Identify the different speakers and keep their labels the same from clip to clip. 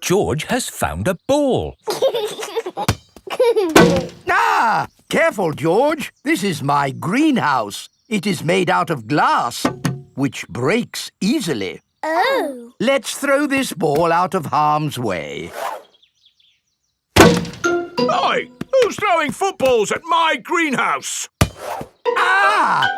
Speaker 1: George has found a ball.
Speaker 2: Ah! Careful, George. This is my greenhouse. It is made out of glass, which breaks easily.
Speaker 3: Oh.
Speaker 2: Let's throw this ball out of harm's way.
Speaker 4: Oi! Who's throwing footballs at my greenhouse?
Speaker 2: Ah!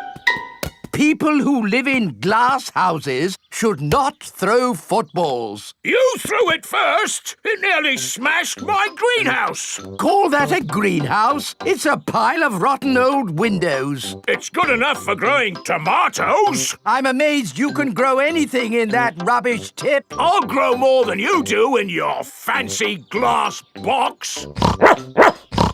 Speaker 2: People who live in glass houses should not throw footballs.
Speaker 4: You threw it first! It nearly smashed my greenhouse!
Speaker 2: Call that a greenhouse? It's a pile of rotten old windows.
Speaker 4: It's good enough for growing tomatoes!
Speaker 2: I'm amazed you can grow anything in that rubbish tip.
Speaker 4: I'll grow more than you do in your fancy glass box!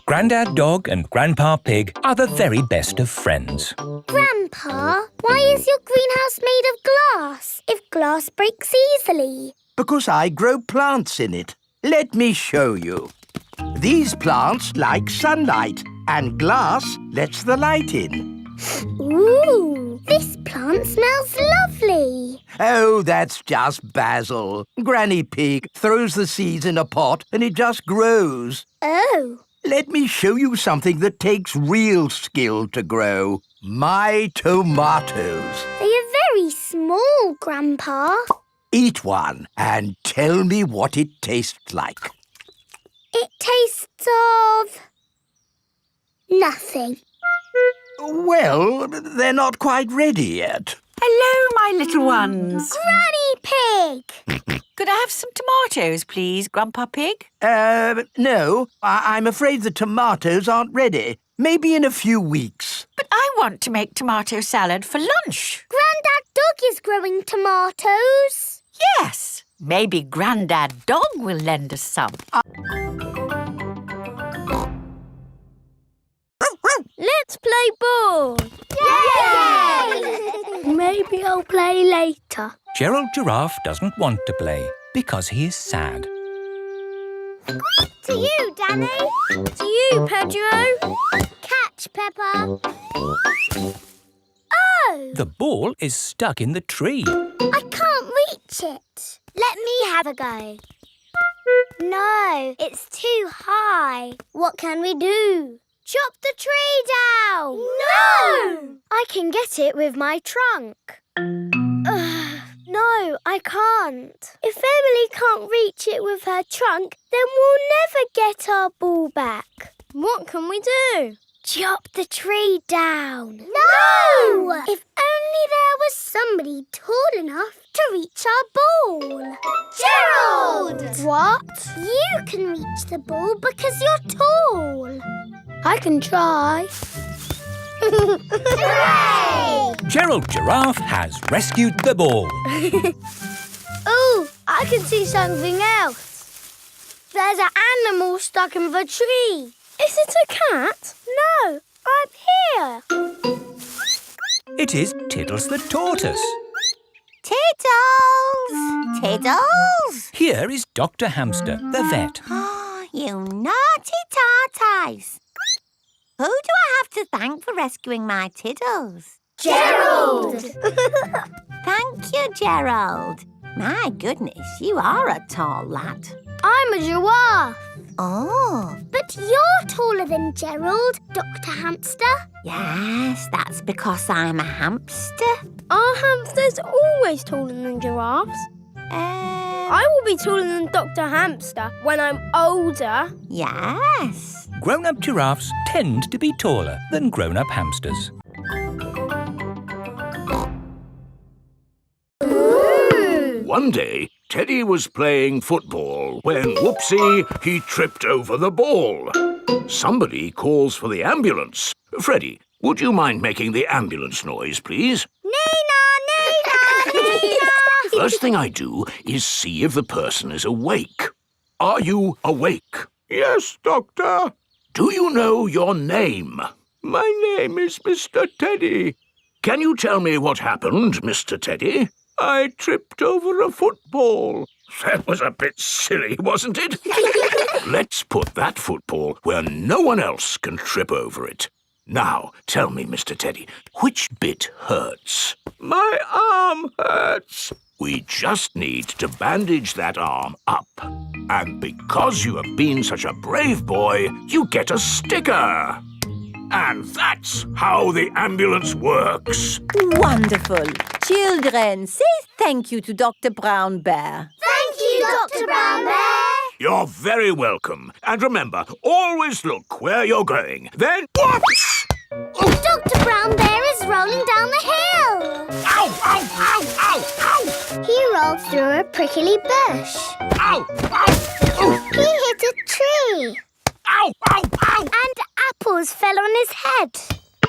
Speaker 1: Grandad Dog and Grandpa Pig are the very best of friends.
Speaker 3: Grandpa, why is your greenhouse made of glass if glass breaks easily?
Speaker 2: Because I grow plants in it. Let me show you. These plants like sunlight, and glass lets the light in.
Speaker 3: Ooh, this plant smells lovely.
Speaker 2: Oh, that's just basil. Granny Pig throws the seeds in a pot and it just grows.
Speaker 3: Oh.
Speaker 2: Let me show you something that takes real skill to grow. My tomatoes.
Speaker 3: They are very small, Grandpa.
Speaker 2: Eat one and tell me what it tastes like.
Speaker 3: It tastes of... nothing.
Speaker 2: Well, they're not quite ready yet.
Speaker 5: Hello, my little ones.
Speaker 3: Granny Pig!
Speaker 5: Could I have some tomatoes, please, Grandpa Pig?
Speaker 2: No. I'm afraid the tomatoes aren't ready. Maybe in a few weeks.
Speaker 5: But I want to make tomato salad for lunch.
Speaker 3: Grandad Dog is growing tomatoes.
Speaker 5: Yes. Maybe Grandad Dog will lend us some.
Speaker 3: Let's play ball. Yay! Maybe I'll play later.
Speaker 1: Gerald Giraffe doesn't want to play because he is sad.
Speaker 3: To you, Danny. To you, Pedro. Catch, Peppa. Oh!
Speaker 1: The ball is stuck in the tree.
Speaker 3: I can't reach it. Let me have a go. No, it's too high. What can we do? Chop the tree down! No! I can get it with my trunk. No, I can't. If Emily can't reach it with her trunk, then we'll never get our ball back. What can we do? Chop the tree down. No! If only there was somebody tall enough to reach our ball. Gerald! What? You can reach the ball because you're tall. I can try. Hooray!
Speaker 1: Gerald Giraffe has rescued the ball.
Speaker 3: Oh, I can see something else. There's an animal stuck in the tree. Is it a cat? No, up here.
Speaker 1: It is Tiddles the tortoise.
Speaker 6: Tiddles! Tiddles!
Speaker 1: Here is Dr. Hamster, the vet.
Speaker 6: Oh, you naughty tortoise. Who do I have to thank for rescuing my Tiddles?
Speaker 3: Gerald!
Speaker 6: Thank you, Gerald. My goodness, you are a tall lad.
Speaker 3: I'm a giraffe.
Speaker 6: Oh.
Speaker 3: But you're taller than Gerald, Dr. Hamster.
Speaker 6: Yes, that's because I'm a hamster.
Speaker 3: Are hamsters always taller than giraffes? I will be taller than Dr. Hamster when I'm older.
Speaker 6: Yes.
Speaker 1: Grown-up giraffes tend to be taller than grown-up hamsters.
Speaker 4: One day, Teddy was playing football when, whoopsie, he tripped over the ball. Somebody calls for the ambulance. Freddie, would you mind making the ambulance noise, please?
Speaker 3: Nina, Nina, Nina!
Speaker 4: First thing I do is see if the person is awake. Are you awake? Yes, Doctor. Do you know your name? My name is Mr. Teddy. Can you tell me what happened, Mr. Teddy? I tripped over a football. That was a bit silly, wasn't it? Let's put that football where no one else can trip over it. Now, tell me, Mr. Teddy, which bit hurts? My arm hurts. We just need to bandage that arm up. And because you have been such a brave boy, you get a sticker. And that's how the ambulance works.
Speaker 6: Wonderful. Children, say thank you to Dr. Brown Bear.
Speaker 3: Thank you, Dr. Brown Bear.
Speaker 4: You're very welcome. And remember, always look where you're going. Then, whoops!
Speaker 3: Dr. Brown Bear is rolling down the hill.
Speaker 4: Ow, ow, ow, ow, ow!
Speaker 3: He rolled through a prickly bush.
Speaker 4: Ow, ow!
Speaker 3: He hit a tree.
Speaker 4: Ow, ow, ow!
Speaker 3: And apples fell on his head.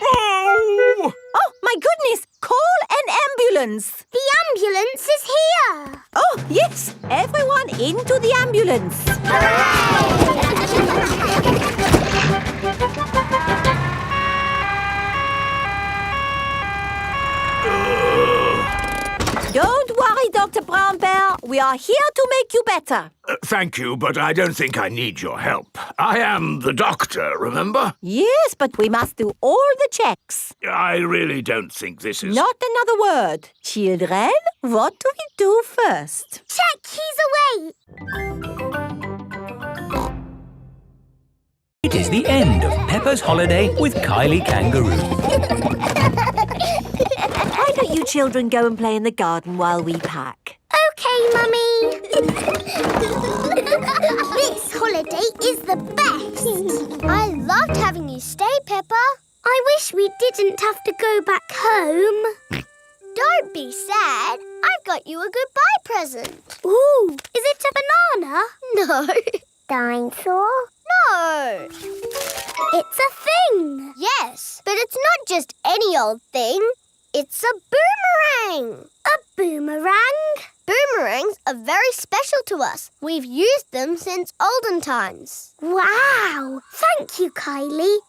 Speaker 4: Oh!
Speaker 6: Oh, my goodness! Call an ambulance!
Speaker 3: The ambulance is here.
Speaker 6: Oh, yes! Everyone into the ambulance! Don't worry, Dr. Brown Bear. We are here to make you better.
Speaker 4: Thank you, but I don't think I need your help. I am the doctor, remember?
Speaker 6: Yes, but we must do all the checks.
Speaker 4: I really don't think this is...
Speaker 6: Not another word. Children, what do we do first?
Speaker 3: Check he's awake.
Speaker 1: It is the end of Peppa's holiday with Kylie Kangaroo.
Speaker 6: Why don't you children go and play in the garden while we pack?
Speaker 3: Okay, Mummy. This holiday is the best. I loved having you stay, Peppa. I wish we didn't have to go back home. Don't be sad. I've got you a goodbye present. Ooh, is it a banana? No. Dinosaur? No. It's a thing. Yes, but it's not just any old thing. It's a boomerang. A boomerang? Boomerangs are very special to us. We've used them since olden times. Wow. Thank you, Kylie.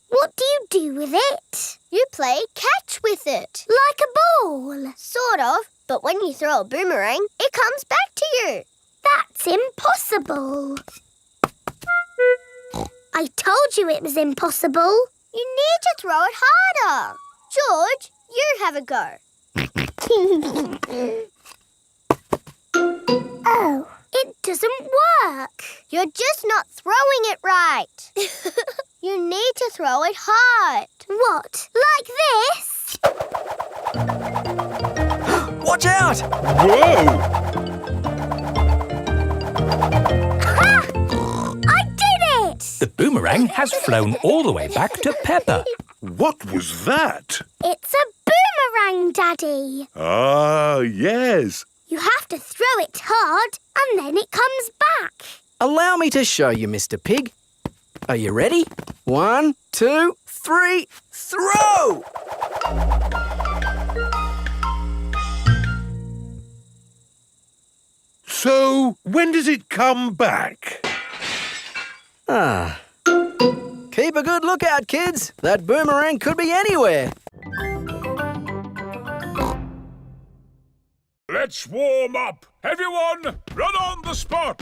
Speaker 3: What do you do with it? You play catch with it. Like a ball? Sort of, but when you throw a boomerang, it comes back to you. That's impossible. I told you it was impossible. You need to throw it harder. George, you have a go. Oh, it doesn't work. You're just not throwing it right. You need to throw it hard. What, like this?
Speaker 7: Watch out!
Speaker 4: Whoa!
Speaker 3: Ha! I did it!
Speaker 1: The boomerang has flown all the way back to Peppa.
Speaker 8: What was that?
Speaker 3: It's a boomerang, Daddy.
Speaker 8: Ah, yes.
Speaker 3: You have to throw it hard and then it comes back.
Speaker 7: Allow me to show you, Mr. Pig. Are you ready? 1, 2, 3, throw!
Speaker 8: So, when does it come back?
Speaker 7: Ah. Keep a good lookout, kids. That boomerang could be anywhere.
Speaker 4: Let's warm up. Everyone, run on the spot.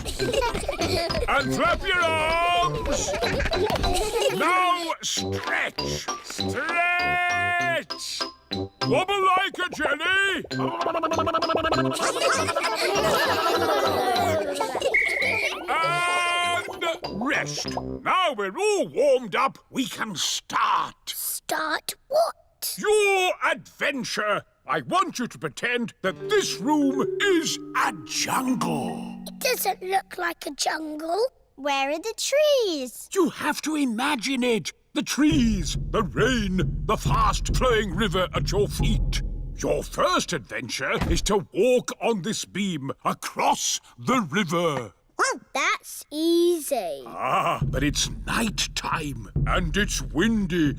Speaker 4: And flap your arms. Now stretch. Stretch. Wobble like a jelly. And rest. Now we're all warmed up, we can start.
Speaker 3: Start what?
Speaker 4: Your adventure. I want you to pretend that this room is a jungle.
Speaker 3: It doesn't look like a jungle. Where are the trees?
Speaker 4: You have to imagine it. The trees, the rain, the fast-flowing river at your feet. Your first adventure is to walk on this beam across the river.
Speaker 3: That's easy.
Speaker 4: Ah, but it's night time and it's windy.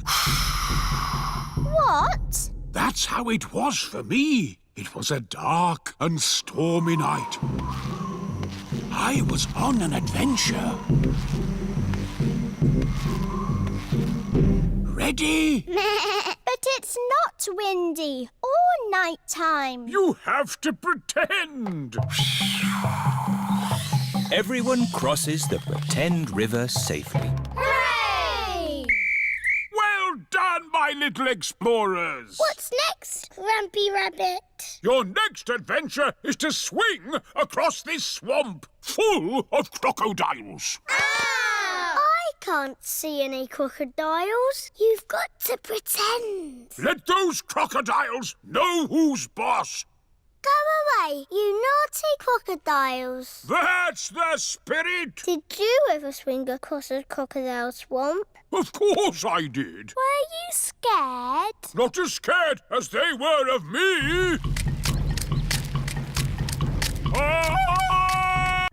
Speaker 3: What?
Speaker 4: That's how it was for me. It was a dark and stormy night. I was on an adventure. Ready?
Speaker 3: But it's not windy or nighttime.
Speaker 4: You have to pretend.
Speaker 1: Everyone crosses the pretend river safely.
Speaker 3: Hooray!
Speaker 4: Well done, my my little explorers.
Speaker 3: What's next, Grampy Rabbit?
Speaker 4: Your next adventure is to swing across this swamp full of crocodiles.
Speaker 3: I can't see any crocodiles. You've got to pretend.
Speaker 4: Let those crocodiles know who's boss.
Speaker 3: Go away, you naughty crocodiles.
Speaker 4: That's the spirit.
Speaker 3: Did you ever swing across a crocodile swamp?
Speaker 4: Of course I did.
Speaker 3: Were you scared?
Speaker 4: Not as scared as they were of me. Ah!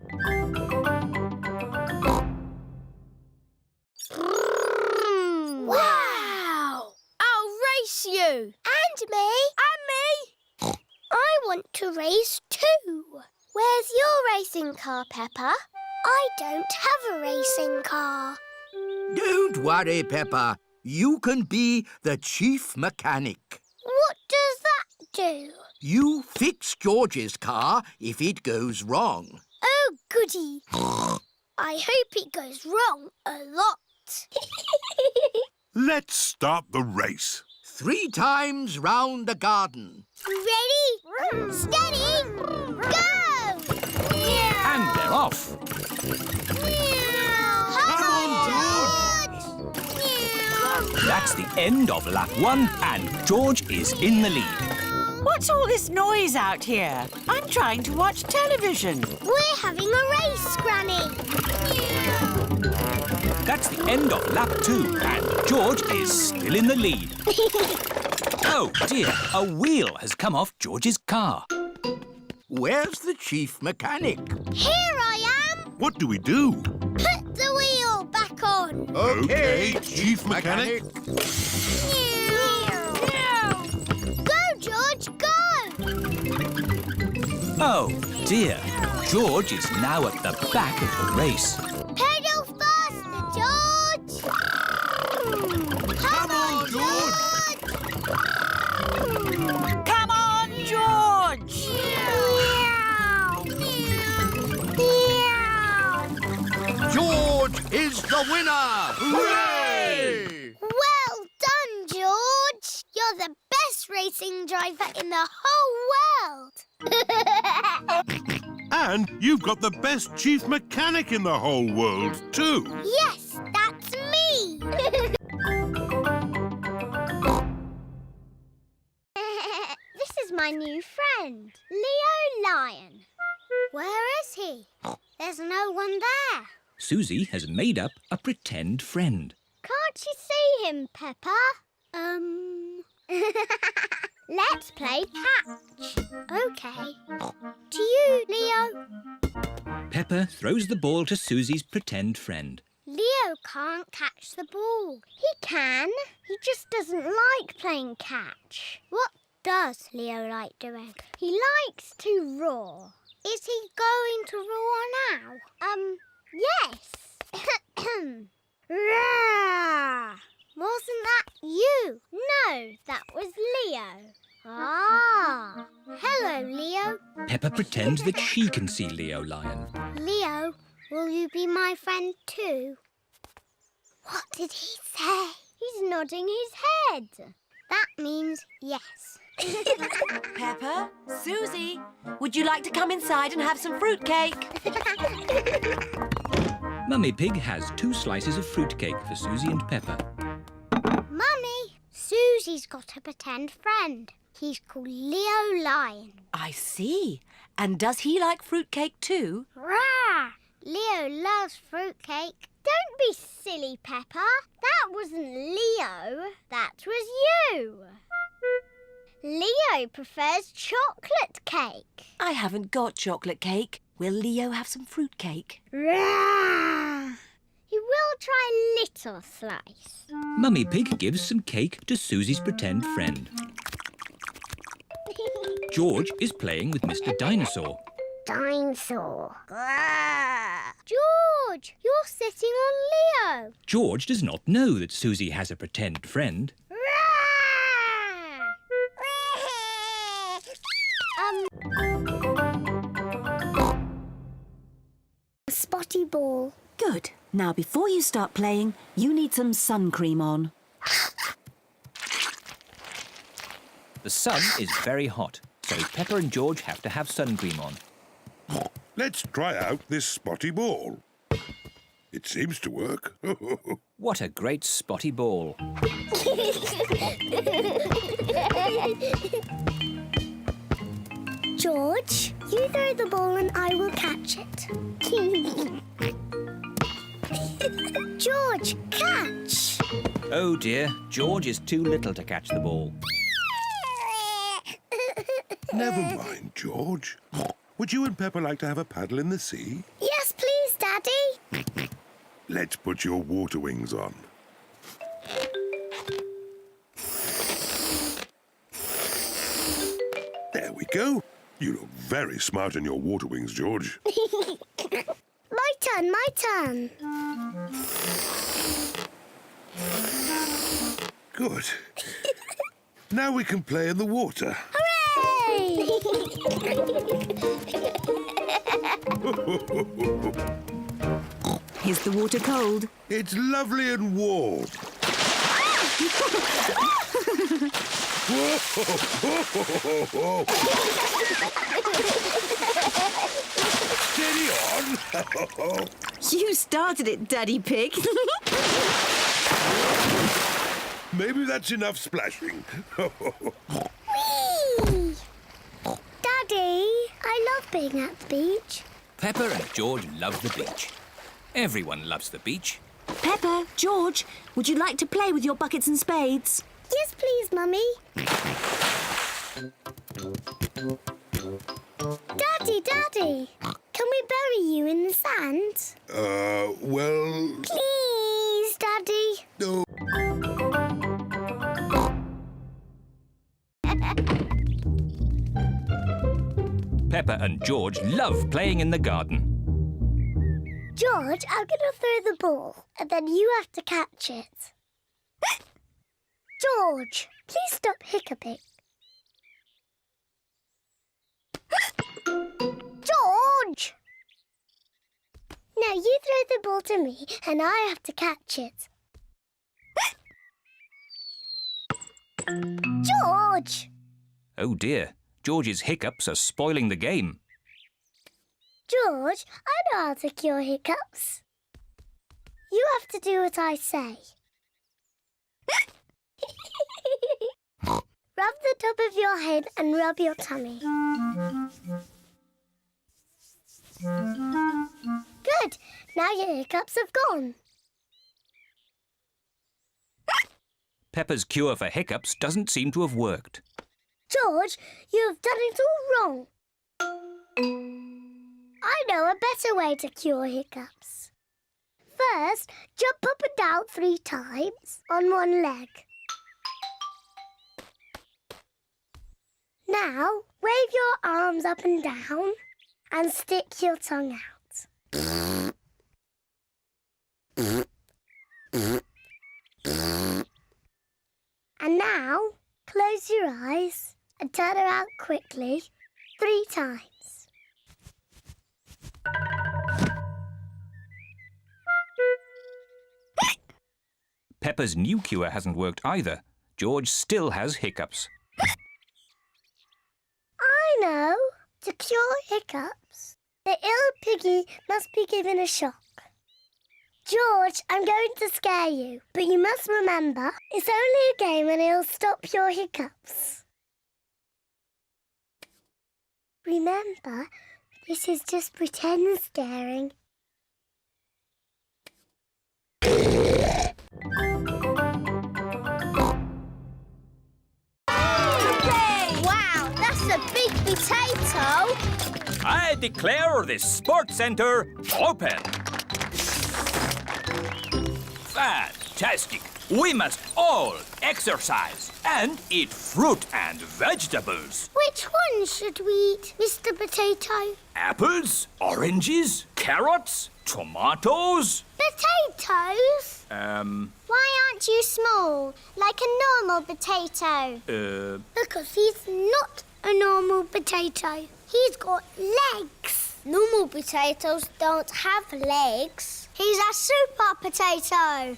Speaker 3: Wow! I'll race you. And me. And me. I want to race too. Where's your racing car, Peppa? I don't have a racing car.
Speaker 2: Don't worry, Peppa. You can be the chief mechanic.
Speaker 3: What does that do?
Speaker 2: You fix George's car if it goes wrong.
Speaker 3: Oh, goody. I hope it goes wrong a lot.
Speaker 8: Let's start the race.
Speaker 2: 3 times round the garden.
Speaker 3: Ready? Steady? Go!
Speaker 1: And they're off.
Speaker 3: Come
Speaker 2: on,
Speaker 3: George!
Speaker 1: That's the end of lap 1 and George is in the lead.
Speaker 5: What's all this noise out here? I'm trying to watch television.
Speaker 3: We're having a race, Granny.
Speaker 1: That's the end of lap 2 and George is still in the lead. Oh dear, a wheel has come off George's car.
Speaker 2: Where's the chief mechanic?
Speaker 3: Here I am.
Speaker 8: What do we do?
Speaker 3: Put the wheel back on.
Speaker 8: OK, chief mechanic.
Speaker 3: Go, George, go!
Speaker 1: Oh dear, George is now at the back of the race.
Speaker 3: Pedal faster, George! Come on, George!
Speaker 5: Come on, George!
Speaker 2: George is the winner! Hooray!
Speaker 3: Well done, George! You're the best racing driver in the whole world!
Speaker 8: And you've got the best chief mechanic in the whole world, too.
Speaker 3: Yes, that's me! This is my new friend, Leo Lion. Where is he? There's no one there.
Speaker 1: Susie has made up a pretend friend.
Speaker 3: Can't you see him, Peppa? Let's play catch. OK. To you, Leo.
Speaker 1: Peppa throws the ball to Susie's pretend friend.
Speaker 3: Leo can't catch the ball. He can. He just doesn't like playing catch. What does Leo like doing? He likes to roar. Is he going to roar now? Yes. Roar! Wasn't that you? No, that was Leo. Ah. Hello, Leo.
Speaker 1: Peppa pretends that she can see Leo Lion.
Speaker 3: Leo, will you be my friend too? What did he say? He's nodding his head. That means yes.
Speaker 5: Peppa, Susie, would you like to come inside and have some fruitcake?
Speaker 1: Mummy Pig has 2 slices of fruitcake for Susie and Peppa.
Speaker 3: Mummy, Susie's got a pretend friend. He's called Leo Lion.
Speaker 5: I see. And does he like fruitcake too?
Speaker 3: Rah! Leo loves fruitcake. Don't be silly, Peppa. That wasn't Leo. That was you. Leo prefers chocolate cake.
Speaker 5: I haven't got chocolate cake. Will Leo have some fruitcake?
Speaker 3: Rah! He will try a little slice.
Speaker 1: Mummy Pig gives some cake to Susie's pretend friend. George is playing with Mr. Dinosaur.
Speaker 3: Dinosaur. George, you're sitting on Leo.
Speaker 1: George does not know that Susie has a pretend friend.
Speaker 3: Spotty ball.
Speaker 9: Good. Now, before you start playing, you need some sun cream on.
Speaker 1: The sun is very hot, so Peppa and George have to have sun cream on.
Speaker 8: Let's try out this spotty ball. It seems to work.
Speaker 1: What a great spotty ball.
Speaker 3: George, you throw the ball and I will catch it. George, catch!
Speaker 1: Oh dear, George is too little to catch the ball.
Speaker 8: Never mind, George. Would you and Peppa like to have a paddle in the sea?
Speaker 3: Yes, please, Daddy.
Speaker 8: Let's put your water wings on. There we go. You look very smart in your water wings, George.
Speaker 3: My turn, my turn.
Speaker 8: Good. Now we can play in the water.
Speaker 3: Hooray!
Speaker 9: Is the water cold?
Speaker 8: It's lovely and warm. Steady on.
Speaker 9: You started it, Daddy Pig.
Speaker 8: Maybe that's enough splashing.
Speaker 3: Whee! Daddy, I love being at the beach.
Speaker 1: Peppa and George love the beach. Everyone loves the beach.
Speaker 9: Peppa, George, would you like to play with your buckets and spades?
Speaker 3: Yes, please, Mummy. Daddy, can we bury you in the sand?
Speaker 8: Well...
Speaker 3: Please, Daddy.
Speaker 8: No.
Speaker 1: Peppa and George love playing in the garden.
Speaker 3: George, I'm going to throw the ball, and then you have to catch it. George, please stop hiccuping. George! Now you throw the ball to me, and I have to catch it. George!
Speaker 1: Oh dear, George's hiccups are spoiling the game.
Speaker 3: George, I know how to cure hiccups. You have to do what I say. Rub the top of your head and rub your tummy. Good. Now your hiccups have gone.
Speaker 1: Peppa's cure for hiccups doesn't seem to have worked.
Speaker 3: George, you have done it all wrong. I know a better way to cure hiccups. First, jump up and down 3 times on one leg. Now, wave your arms up and down and stick your tongue out. And now, close your eyes and turn around quickly 3 times.
Speaker 1: Peppa's new cure hasn't worked either. George still has hiccups.
Speaker 3: I know. To cure hiccups, the ill piggy must be given a shock. George, I'm going to scare you, but you must remember, it's only a game and it'll stop your hiccups. Remember, this is just pretend scaring. Wow, that's a big potato!
Speaker 1: I declare this sports centre open. Fantastic! We must all exercise and eat fruit and vegetables.
Speaker 3: Which one should we eat, Mr. Potato?
Speaker 1: Apples, oranges, carrots, tomatoes.
Speaker 3: Potatoes? Why aren't you small, like a normal potato? Because he's not a normal potato. He's got legs. Normal potatoes don't have legs. He's a super potato.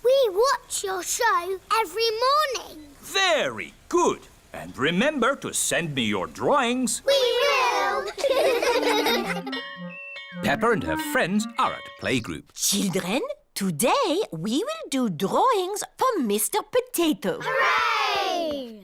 Speaker 3: We watch your show every morning.
Speaker 1: Very good. And remember to send me your drawings.
Speaker 3: We will!
Speaker 1: Peppa and her friends are at playgroup.
Speaker 9: Children, today we will do drawings for Mr. Potato.
Speaker 3: Hooray!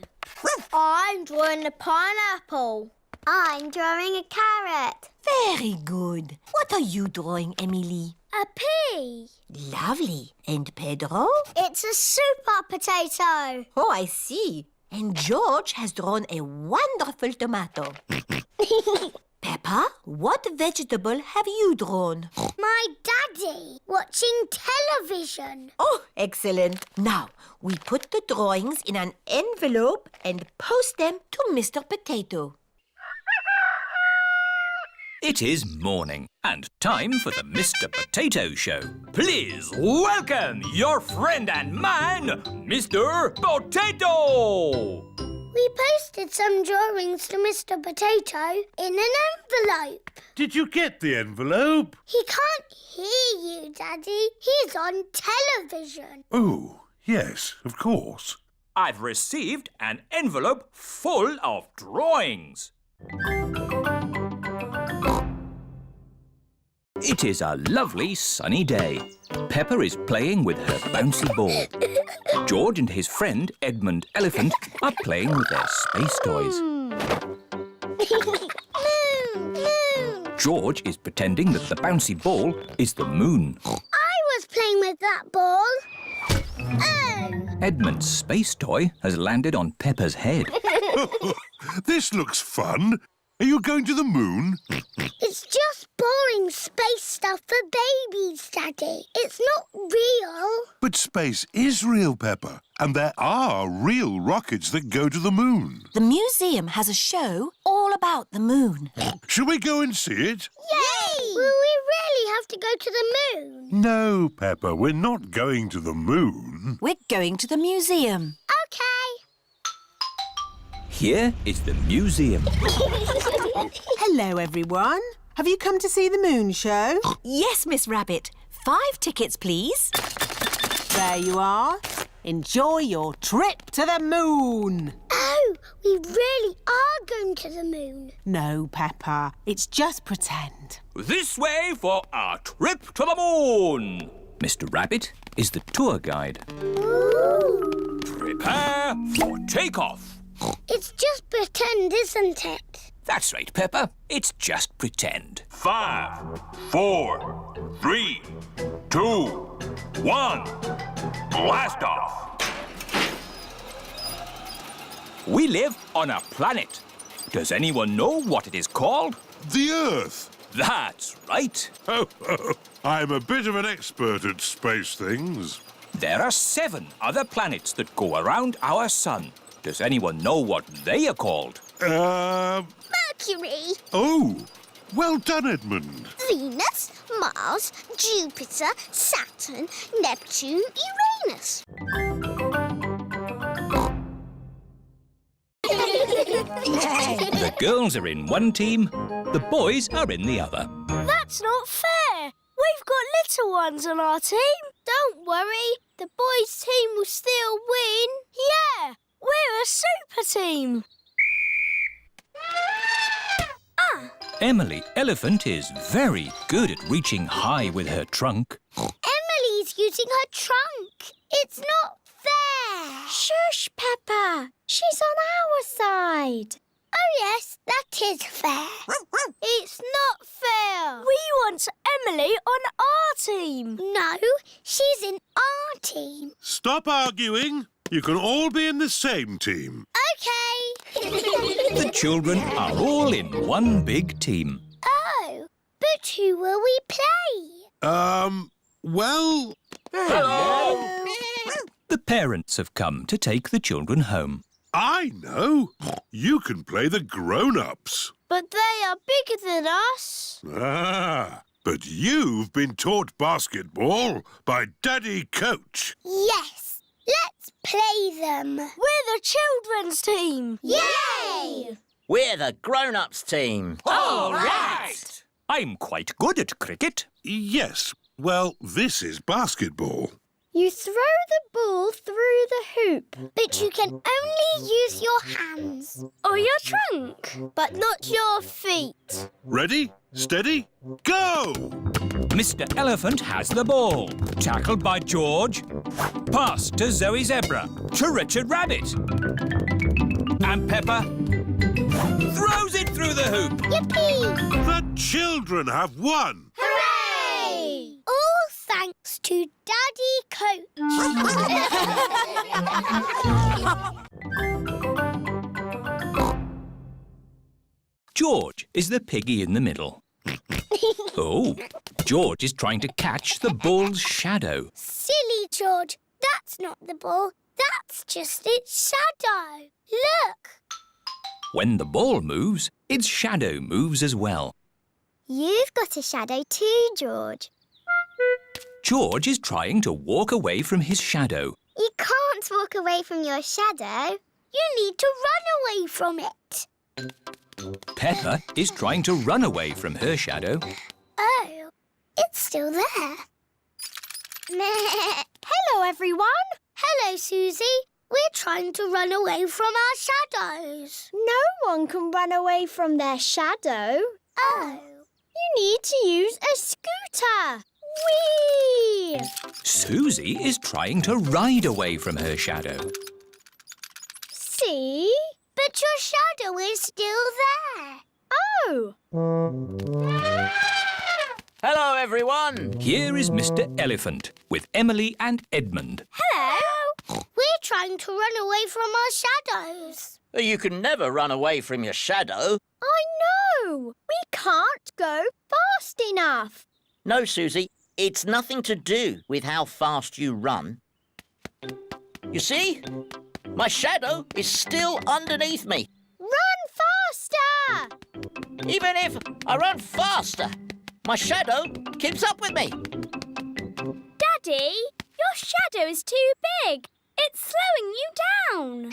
Speaker 3: I'm drawing a pineapple. I'm drawing a carrot.
Speaker 9: Very good. What are you drawing, Emily?
Speaker 3: A pea.
Speaker 9: Lovely. And Pedro?
Speaker 3: It's a super potato.
Speaker 9: Oh, I see. And George has drawn a wonderful tomato. Peppa, what vegetable have you drawn?
Speaker 3: My daddy watching television.
Speaker 9: Oh, excellent. Now, we put the drawings in an envelope and post them to Mr. Potato.
Speaker 1: It is morning and time for the Mr. Potato Show. Please welcome your friend and mine, Mr. Potato!
Speaker 3: We posted some drawings to Mr. Potato in an envelope.
Speaker 8: Did you get the envelope?
Speaker 3: He can't hear you, Daddy. He's on television.
Speaker 8: Oh, yes, of course.
Speaker 1: I've received an envelope full of drawings. It is a lovely sunny day. Peppa is playing with her bouncy ball. George and his friend Edmund Elephant are playing with their space toys.
Speaker 3: Moon.
Speaker 1: George is pretending that the bouncy ball is the moon.
Speaker 3: I was playing with that ball. Oh!
Speaker 1: Edmund's space toy has landed on Peppa's head.
Speaker 8: This looks fun. Are you going to the moon?
Speaker 3: It's just boring space stuff for babies, Daddy. It's not real.
Speaker 8: But space is real, Peppa. And there are real rockets that go to the moon.
Speaker 9: The museum has a show all about the moon.
Speaker 8: Shall we go and see it?
Speaker 3: Yay! Will we really have to go to the moon?
Speaker 8: No, Peppa, we're not going to the moon.
Speaker 9: We're going to the museum.
Speaker 3: OK.
Speaker 1: Here is the museum.
Speaker 10: Hello, everyone. Have you come to see the moon show?
Speaker 9: Yes, Miss Rabbit. 5 tickets, please.
Speaker 10: There you are. Enjoy your trip to the moon.
Speaker 3: Oh, we really are going to the moon.
Speaker 10: No, Peppa. It's just pretend.
Speaker 1: This way for our trip to the moon. Mr. Rabbit is the tour guide.
Speaker 3: Ooh.
Speaker 1: Prepare for takeoff.
Speaker 3: It's just pretend, isn't it?
Speaker 1: That's right, Peppa. It's just pretend.
Speaker 8: 5, 4, 3, 2, 1. Blast off.
Speaker 1: We live on a planet. Does anyone know what it is called?
Speaker 8: The Earth.
Speaker 1: That's right.
Speaker 8: I'm a bit of an expert at space things.
Speaker 1: There are 7 other planets that go around our sun. Does anyone know what they are called?
Speaker 3: Mercury,
Speaker 8: Oh, well done, Edmund.
Speaker 3: Venus, Mars, Jupiter, Saturn, Neptune, Uranus.
Speaker 1: The girls are in one team, the boys are in the other.
Speaker 3: That's not fair. We've got little ones on our team. Don't worry, the boys' team will still win. Yeah, we're a super team.
Speaker 1: Emily Elephant is very good at reaching high with her trunk.
Speaker 3: Emily's using her trunk. It's not fair. Shush, Peppa. She's on our side. Oh, yes, that is fair. It's not fair. We want Emily on our team. No, she's in our team.
Speaker 8: Stop arguing. You can all be in the same team.
Speaker 3: OK.
Speaker 1: The children are all in one big team.
Speaker 3: Oh, but who will we play?
Speaker 8: Well...
Speaker 1: Hello! The parents have come to take the children home.
Speaker 8: I know. You can play the grown-ups.
Speaker 3: But they are bigger than us.
Speaker 8: Ah, but you've been taught basketball by Daddy Coach.
Speaker 3: Yes, let's play them. We're the children's team. Yay!
Speaker 11: We're the grown-ups team.
Speaker 1: All right! I'm quite good at cricket.
Speaker 8: Yes, well, this is basketball.
Speaker 3: You throw the ball through the hoop. But you can only use your hands. Or your trunk. But not your feet.
Speaker 8: Ready, steady, go!
Speaker 1: Mr. Elephant has the ball. Tackled by George. Pass to Zoe Zebra. To Richard Rabbit. And Peppa throws it through the hoop.
Speaker 3: Yippee!
Speaker 8: The children have won!
Speaker 3: Hooray! All thanks to Daddy Coach.
Speaker 1: George is the piggy in the middle. Oh, George is trying to catch the ball's shadow.
Speaker 3: Silly George, that's not the ball. That's just its shadow. Look.
Speaker 1: When the ball moves, its shadow moves as well.
Speaker 3: You've got a shadow too, George.
Speaker 1: George is trying to walk away from his shadow.
Speaker 3: You can't walk away from your shadow. You need to run away from it.
Speaker 1: Peppa is trying to run away from her shadow.
Speaker 3: Oh, it's still there. Hello, everyone. Hello, Suzy. We're trying to run away from our shadows. No one can run away from their shadow. Oh. You need to use a scooter. Whee!
Speaker 1: Suzy is trying to ride away from her shadow.
Speaker 3: See? But your shadow is still there. Oh!
Speaker 11: Hello, everyone.
Speaker 1: Here is Mr. Elephant with Emily and Edmund.
Speaker 3: Hello. We're trying to run away from our shadows.
Speaker 11: You can never run away from your shadow.
Speaker 3: I know. We can't go fast enough.
Speaker 11: No, Suzy, it's nothing to do with how fast you run. You see? My shadow is still underneath me.
Speaker 3: Run faster!
Speaker 11: Even if I run faster, my shadow keeps up with me.
Speaker 3: Daddy, your shadow is too big. It's slowing you down.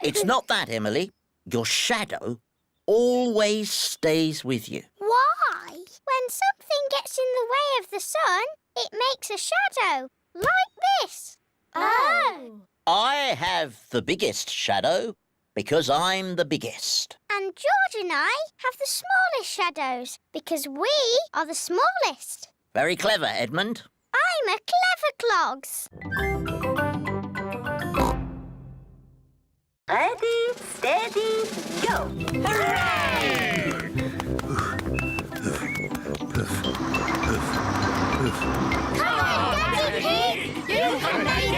Speaker 11: It's not that, Emily. Your shadow always stays with you.
Speaker 3: Why? When something gets in the way of the sun, it makes a shadow, like this. Oh.
Speaker 11: I have the biggest shadow because I'm the biggest.
Speaker 3: And George and I have the smallest shadows because we are the smallest.
Speaker 11: Very clever, Edmund.
Speaker 3: I'm a clever clogs.
Speaker 6: Ready, steady, go!
Speaker 3: Hooray! Come on, Daddy Pig! You can make it!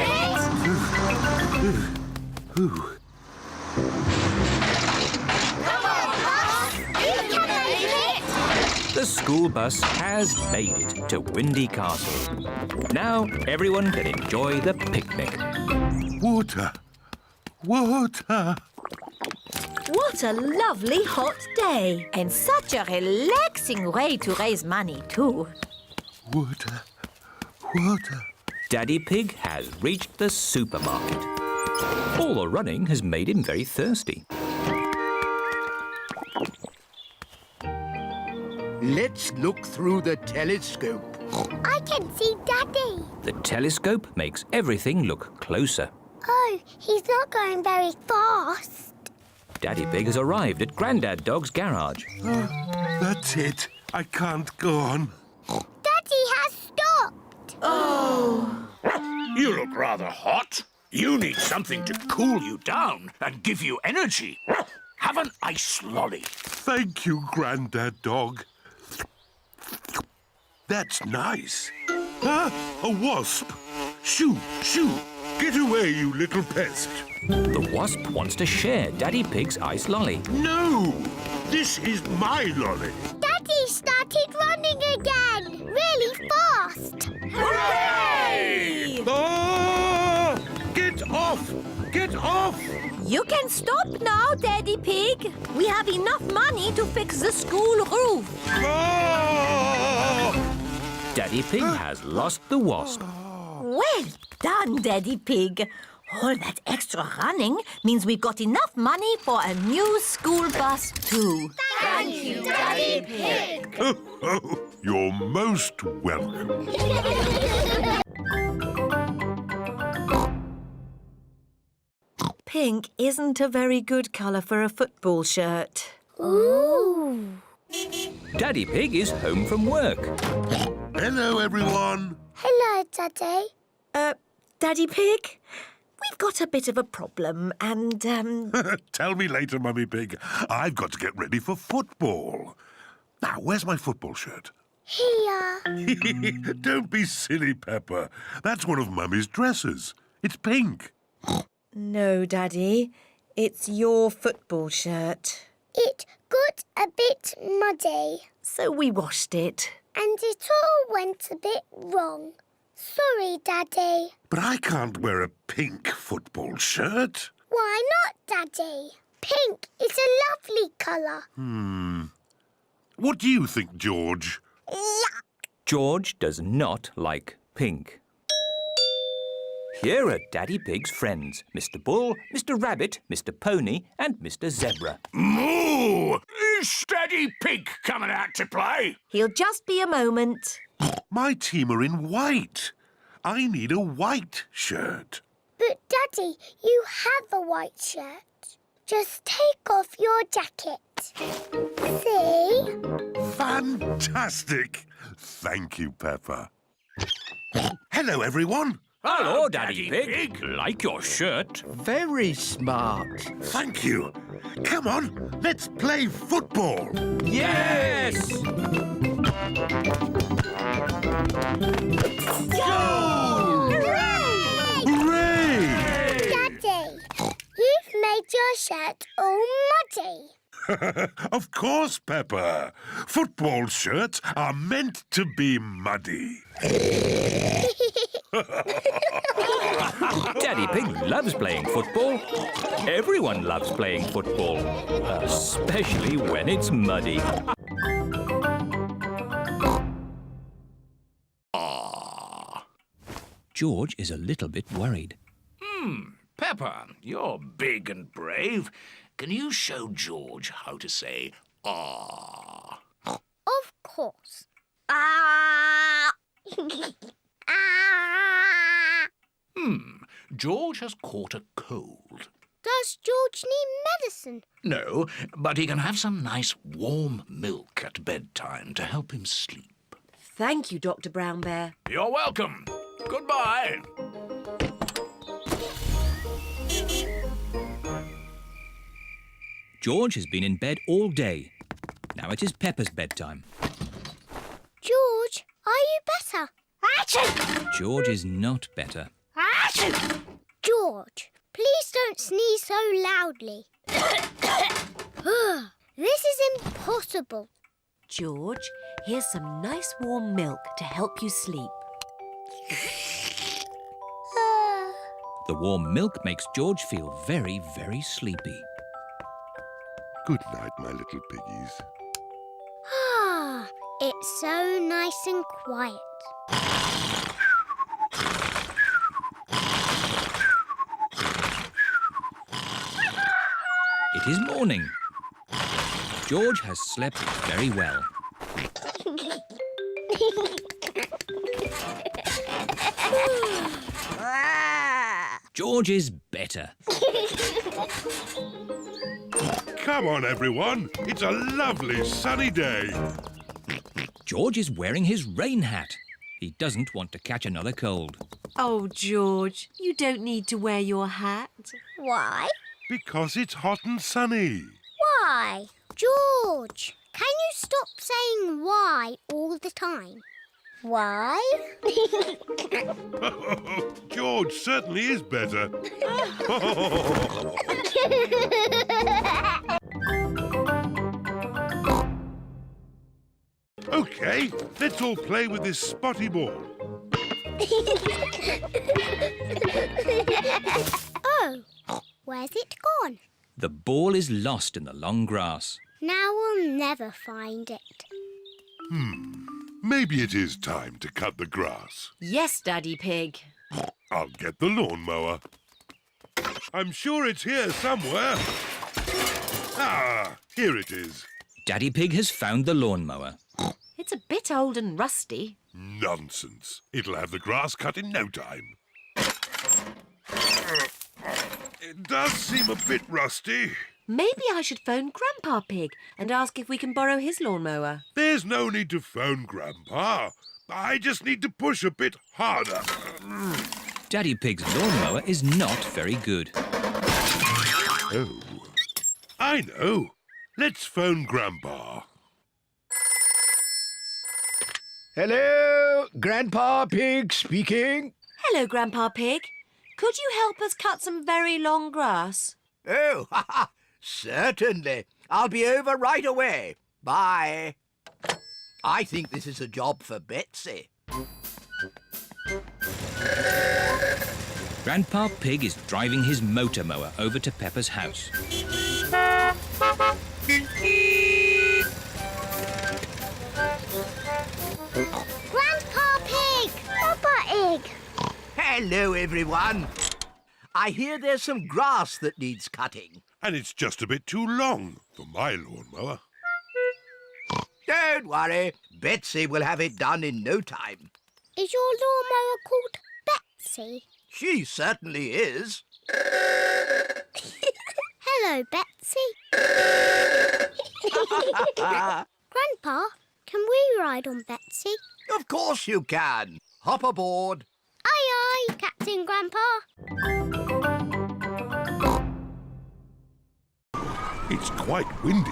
Speaker 3: Come on, Boss! You can make it!
Speaker 1: The school bus has made it to Windy Castle. Now everyone can enjoy the picnic.
Speaker 8: Water! Water!
Speaker 9: What a lovely hot day. And such a relaxing way to raise money, too.
Speaker 8: Water! Water!
Speaker 1: Daddy Pig has reached the supermarket. All the running has made him very thirsty.
Speaker 2: Let's look through the telescope.
Speaker 3: I can see Daddy.
Speaker 1: The telescope makes everything look closer.
Speaker 3: Oh, he's not going very fast.
Speaker 1: Daddy Pig has arrived at Grandad Dog's garage.
Speaker 8: That's it. I can't go on.
Speaker 3: Daddy has stopped.
Speaker 4: You look rather hot. You need something to cool you down and give you energy. Have an ice lolly.
Speaker 8: Thank you, Grandad Dog. That's nice. Ah, a wasp. Shoo, shoo. Get away, you little pest.
Speaker 1: The wasp wants to share Daddy Pig's ice lolly.
Speaker 8: No! This is my lolly.
Speaker 3: Daddy started running again, really fast.
Speaker 9: Hooray!
Speaker 8: Ah! Get off! Get off!
Speaker 9: You can stop now, Daddy Pig. We have enough money to fix the school roof.
Speaker 8: Ah!
Speaker 1: Daddy Pig has lost the wasp.
Speaker 9: Well done, Daddy Pig. All that extra running means we've got enough money for a new school bus, too.
Speaker 3: Thank you, Daddy Pig.
Speaker 8: You're most welcome.
Speaker 9: Pink isn't a very good colour for a football shirt.
Speaker 3: Ooh.
Speaker 1: Daddy Pig is home from work.
Speaker 8: Hello, everyone.
Speaker 3: Hello, Daddy.
Speaker 9: Daddy Pig, we've got a bit of a problem and,
Speaker 8: Tell me later, Mummy Pig. I've got to get ready for football. Now, where's my football shirt?
Speaker 3: Here.
Speaker 8: Don't be silly, Peppa. That's one of Mummy's dresses. It's pink.
Speaker 9: No, Daddy, it's your football shirt.
Speaker 3: It got a bit muddy.
Speaker 9: So we washed it.
Speaker 3: And it all went a bit wrong. Sorry, Daddy.
Speaker 8: But I can't wear a pink football shirt.
Speaker 3: Why not, Daddy? Pink is a lovely colour.
Speaker 8: What do you think, George?
Speaker 1: George does not like pink. Here are Daddy Pig's friends, Mr. Bull, Mr. Rabbit, Mr. Pony and Mr. Zebra.
Speaker 4: Moo! Is Daddy Pig coming out to play?
Speaker 9: He'll just be a moment.
Speaker 8: My team are in white. I need a white shirt.
Speaker 3: But, Daddy, you have a white shirt. Just take off your jacket. See?
Speaker 8: Fantastic. Thank you, Peppa. Hello, everyone.
Speaker 1: Hello, Daddy Pig. Like your shirt.
Speaker 2: Very smart.
Speaker 8: Thank you. Come on, let's play football.
Speaker 1: Yes!
Speaker 8: Goal! Hooray!
Speaker 3: Daddy, you've made your shirt all muddy.
Speaker 8: Of course, Peppa. Football shirts are meant to be muddy.
Speaker 1: Daddy Pig loves playing football. Everyone loves playing football, especially when it's muddy. George is a little bit worried.
Speaker 4: Peppa, you're big and brave. Can you show George how to say ah?
Speaker 3: Of course. Ah! Ah!
Speaker 4: George has caught a cold.
Speaker 3: Does George need medicine?
Speaker 4: No, but he can have some nice warm milk at bedtime to help him sleep.
Speaker 9: Thank you, Dr. Brown Bear.
Speaker 4: You're welcome. Goodbye.
Speaker 1: George has been in bed all day. Now it is Peppa's bedtime.
Speaker 3: George, are you better?
Speaker 1: George is not better.
Speaker 3: George, please don't sneeze so loudly. This is impossible.
Speaker 9: George, here's some nice warm milk to help you sleep.
Speaker 1: The warm milk makes George feel very, very sleepy.
Speaker 8: Good night, my little piggies.
Speaker 3: Ah, it's so nice and quiet.
Speaker 1: It is morning. George has slept very well. George is better.
Speaker 8: Come on, everyone. It's a lovely sunny day.
Speaker 1: George is wearing his rain hat. He doesn't want to catch another cold.
Speaker 9: Oh, George, you don't need to wear your hat.
Speaker 3: Why?
Speaker 8: Because it's hot and sunny.
Speaker 3: Why? George, can you stop saying why all the time? Why?
Speaker 8: George certainly is better. OK, let's all play with this spotty ball.
Speaker 3: Oh, where's it gone?
Speaker 1: The ball is lost in the long grass.
Speaker 3: Now we'll never find it.
Speaker 8: Maybe it is time to cut the grass.
Speaker 9: Yes, Daddy Pig.
Speaker 8: I'll get the lawnmower. I'm sure it's here somewhere. Ah, here it is.
Speaker 1: Daddy Pig has found the lawnmower.
Speaker 9: It's a bit old and rusty.
Speaker 8: Nonsense. It'll have the grass cut in no time. It does seem a bit rusty.
Speaker 9: Maybe I should phone Grandpa Pig and ask if we can borrow his lawnmower.
Speaker 8: There's no need to phone Grandpa. I just need to push a bit harder.
Speaker 1: Daddy Pig's lawnmower is not very good.
Speaker 8: Oh, I know. Let's phone Grandpa.
Speaker 2: Hello, Grandpa Pig speaking.
Speaker 9: Hello, Grandpa Pig. Could you help us cut some very long grass?
Speaker 2: Oh, certainly. I'll be over right away. Bye. I think this is a job for Betsy.
Speaker 1: Grandpa Pig is driving his motor mower over to Peppa's house.
Speaker 3: Grandpa Pig! Peppa Pig!
Speaker 2: Hello, everyone. I hear there's some grass that needs cutting.
Speaker 8: And it's just a bit too long for my lawnmower.
Speaker 2: Don't worry. Betsy will have it done in no time.
Speaker 3: Is your lawnmower called Betsy?
Speaker 2: She certainly is.
Speaker 3: Hello, Betsy. Grandpa, can we ride on Betsy?
Speaker 2: Of course you can. Hop aboard.
Speaker 3: Aye, aye, Captain Grandpa.
Speaker 8: It's quite windy.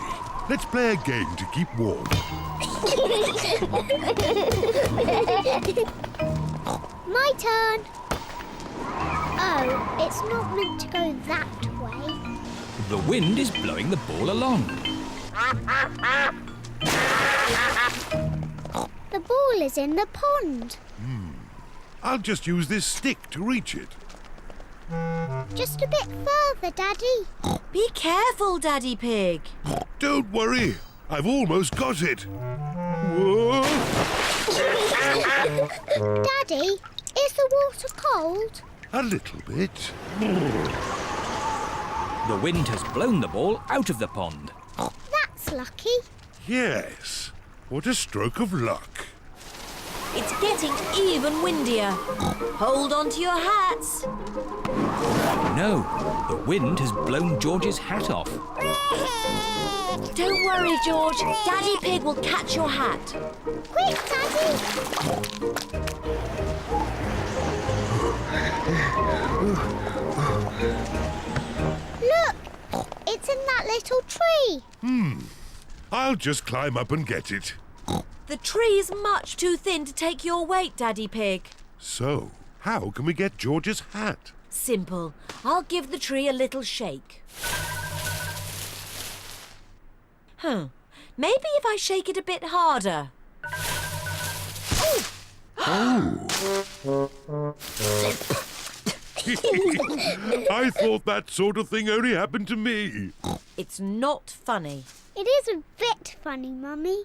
Speaker 8: Let's play a game to keep warm.
Speaker 3: My turn. Oh, it's not meant to go that way.
Speaker 1: The wind is blowing the ball along.
Speaker 3: The ball is in the pond.
Speaker 8: I'll just use this stick to reach it.
Speaker 3: Just a bit further, Daddy.
Speaker 9: Be careful, Daddy Pig.
Speaker 8: Don't worry. I've almost got it. Whoa!
Speaker 3: Daddy, is the water cold?
Speaker 8: A little bit.
Speaker 1: The wind has blown the ball out of the pond.
Speaker 3: That's lucky.
Speaker 8: Yes. What a stroke of luck.
Speaker 9: It's getting even windier. Hold on to your hats.
Speaker 1: No, the wind has blown George's hat off.
Speaker 9: Don't worry, George. Daddy Pig will catch your hat.
Speaker 3: Quick, Daddy. Look, it's in that little tree.
Speaker 8: I'll just climb up and get it.
Speaker 9: The tree is much too thin to take your weight, Daddy Pig.
Speaker 8: So, how can we get George's hat?
Speaker 9: Simple. I'll give the tree a little shake. Maybe if I shake it a bit harder.
Speaker 8: I thought that sort of thing only happened to me.
Speaker 9: It's not funny.
Speaker 3: It is a bit funny, Mummy.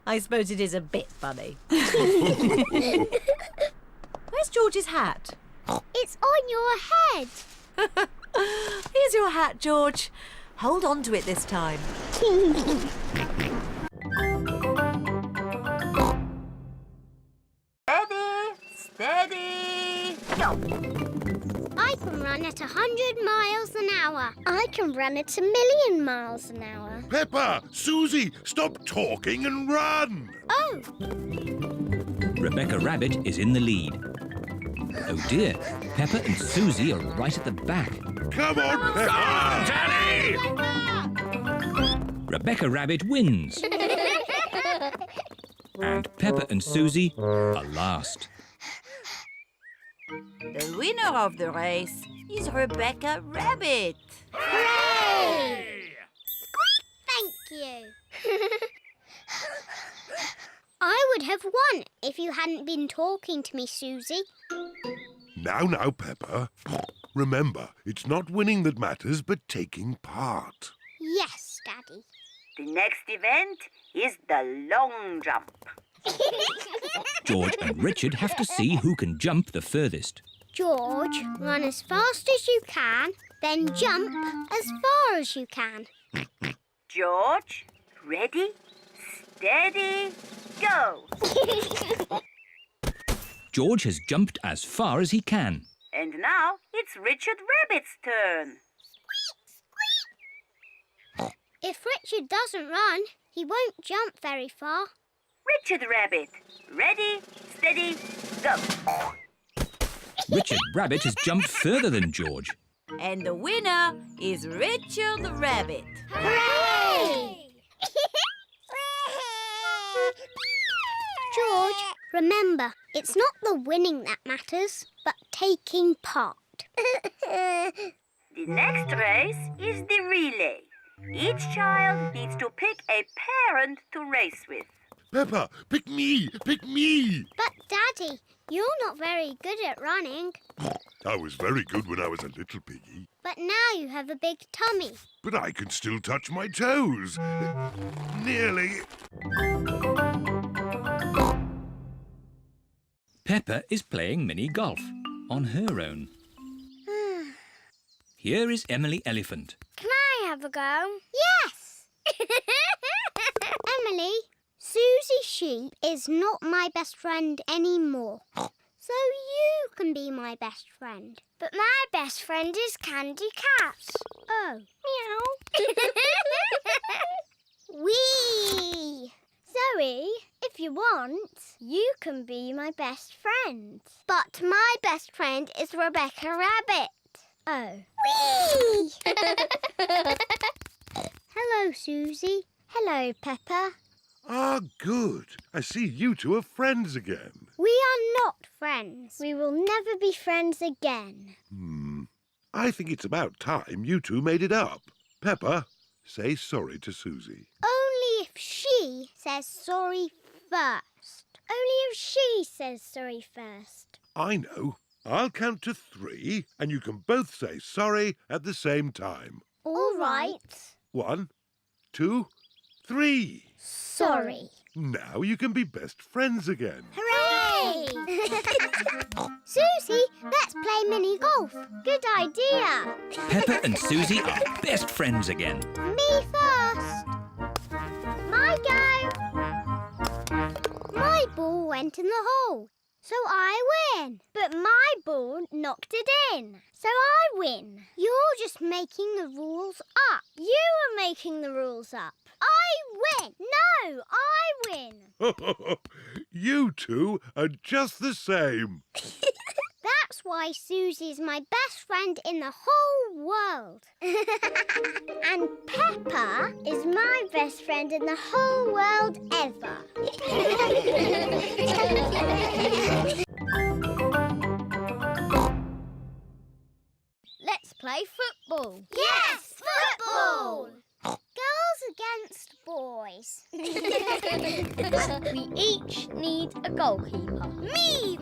Speaker 9: I suppose it is a bit funny. Where's George's hat?
Speaker 3: It's on your head.
Speaker 9: Here's your hat, George. Hold on to it this time.
Speaker 6: Steady! Go!
Speaker 3: I can run at 100 miles an hour. I can run at 1,000,000 miles an hour.
Speaker 8: Peppa, Susie, stop talking and run.
Speaker 3: Oh,
Speaker 1: Rebecca Rabbit is in the lead. Oh dear, Peppa and Susie are right at the back.
Speaker 8: Come on, Peppa!
Speaker 1: Rebecca Rabbit wins. And Peppa and Susie are last.
Speaker 6: The winner of the race is Rebecca Rabbit.
Speaker 3: hooray! Thank you. I would have won if you hadn't been talking to me, Susie.
Speaker 8: Now, Peppa. Remember, it's not winning that matters, but taking part.
Speaker 3: Yes, Daddy.
Speaker 6: The next event is the long jump.
Speaker 1: George and Richard have to see who can jump the furthest.
Speaker 3: George, run as fast as you can, then jump as far as you can.
Speaker 6: George, ready, steady, go!
Speaker 1: George has jumped as far as he can.
Speaker 12: And now it's Richard Rabbit's turn.
Speaker 3: If Richard doesn't run, he won't jump very far.
Speaker 12: Richard Rabbit. Ready, steady, go.
Speaker 1: Richard Rabbit has jumped further than George.
Speaker 9: And the winner is Richard the Rabbit.
Speaker 3: Hooray! George, remember, it's not the winning that matters, but taking part.
Speaker 12: The next race is the relay. Each child needs to pick a parent to race with.
Speaker 8: Peppa, pick me! Pick me!
Speaker 3: But, Daddy, you're not very good at running.
Speaker 8: I was very good when I was a little piggy.
Speaker 3: But now you have a big tummy.
Speaker 8: But I can still touch my toes. Nearly.
Speaker 1: Peppa is playing mini golf on her own. Here is Emily Elephant.
Speaker 3: Can I have a go? Yes! Emily, Suzy Sheep is not my best friend anymore. So you can be my best friend. But my best friend is Candy Cat. Oh. Meow. Wee! Zoe, if you want, you can be my best friend. But my best friend is Rebecca Rabbit. Oh. Whee! Hello, Suzy. Hello, Peppa.
Speaker 8: Ah, good. I see you two are friends again.
Speaker 3: We are not friends. We will never be friends again.
Speaker 8: I think it's about time you two made it up. Peppa, say sorry to Suzy.
Speaker 3: Only if she says sorry first. Only if she says sorry first.
Speaker 8: I know. I'll count to 3 and you can both say sorry at the same time.
Speaker 3: All right.
Speaker 8: 1, 2, 3.
Speaker 3: Sorry.
Speaker 8: Now you can be best friends again.
Speaker 3: Hooray! Suzy, let's play mini golf. Good idea.
Speaker 1: Peppa and Suzy are best friends again.
Speaker 3: Me first. My go. My ball went in the hole, so I win. But my ball knocked it in, so I win. You're just making the rules up. You are making the rules up. I win. No, I win.
Speaker 8: You two are just the same.
Speaker 3: That's why Suzy's my best friend in the whole world. And Peppa is my best friend in the whole world ever. Let's play football. Yes, football! Girls against boys. We each need a goalkeeper. Me!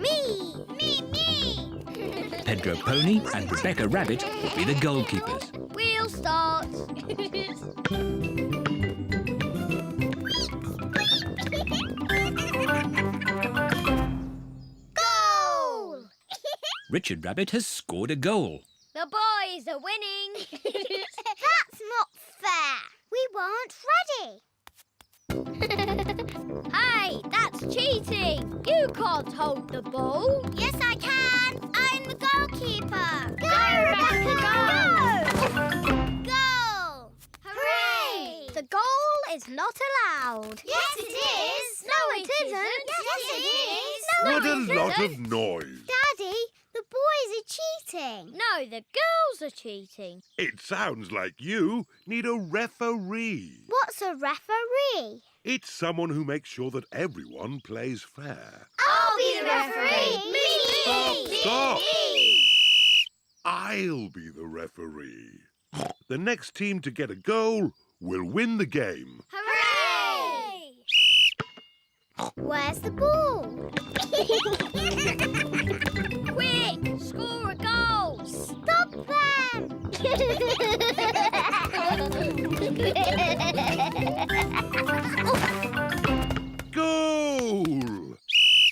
Speaker 1: Pedro Pony and Rebecca Rabbit will be the goalkeepers.
Speaker 3: We'll start. Goal!
Speaker 1: Richard Rabbit has scored a goal.
Speaker 3: The boys are winning. That's not fair. We weren't ready. Hey, that's cheating. You can't hold the ball. Yes, I can. I'm the goalkeeper. Go, Rebecca, go! Goal! Hooray! The goal is not allowed. Yes, it is. No, it isn't. Yes, it is. No,
Speaker 8: What
Speaker 3: it
Speaker 8: a
Speaker 3: isn't.
Speaker 8: lot of noise.
Speaker 3: Daddy, the boys are cheating. No, the girls are cheating.
Speaker 8: It sounds like you need a referee.
Speaker 3: What's a referee?
Speaker 8: It's someone who makes sure that everyone plays fair.
Speaker 3: I'll be the referee. Me!
Speaker 8: Stop! I'll be the referee. The next team to get a goal will win the game.
Speaker 3: Hooray! Where's the ball? Quick! Score a goal! Stop them!
Speaker 8: Goal!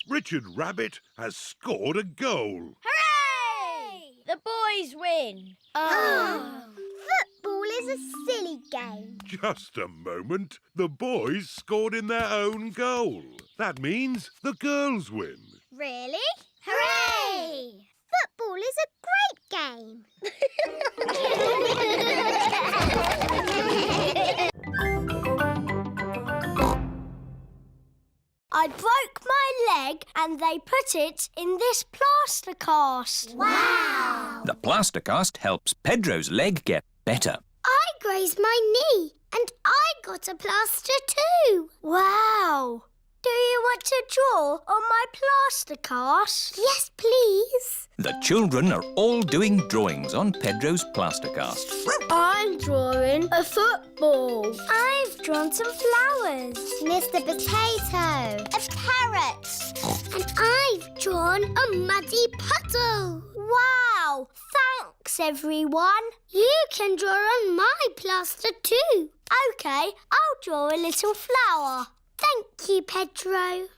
Speaker 8: Richard Rabbit has scored a goal.
Speaker 3: Hooray! The boys win. Oh. Football is a silly game.
Speaker 8: Just a moment. The boys scored in their own goal. That means the girls win.
Speaker 3: Really? Hooray! Football is a great game. I broke my leg and they put it in this plaster cast. Wow!
Speaker 1: The plaster cast helps Pedro's leg get better.
Speaker 3: I grazed my knee and I got a plaster too. Wow! Do you want to draw on my plaster cast? Yes, please.
Speaker 1: The children are all doing drawings on Pedro's plaster cast.
Speaker 3: I'm drawing a football. I've drawn some flowers. Mr. Potato. A parrot. And I've drawn a muddy puddle. Wow! Thanks, everyone. You can draw on my plaster too. OK, I'll draw a little flower. Thank you, Pedro.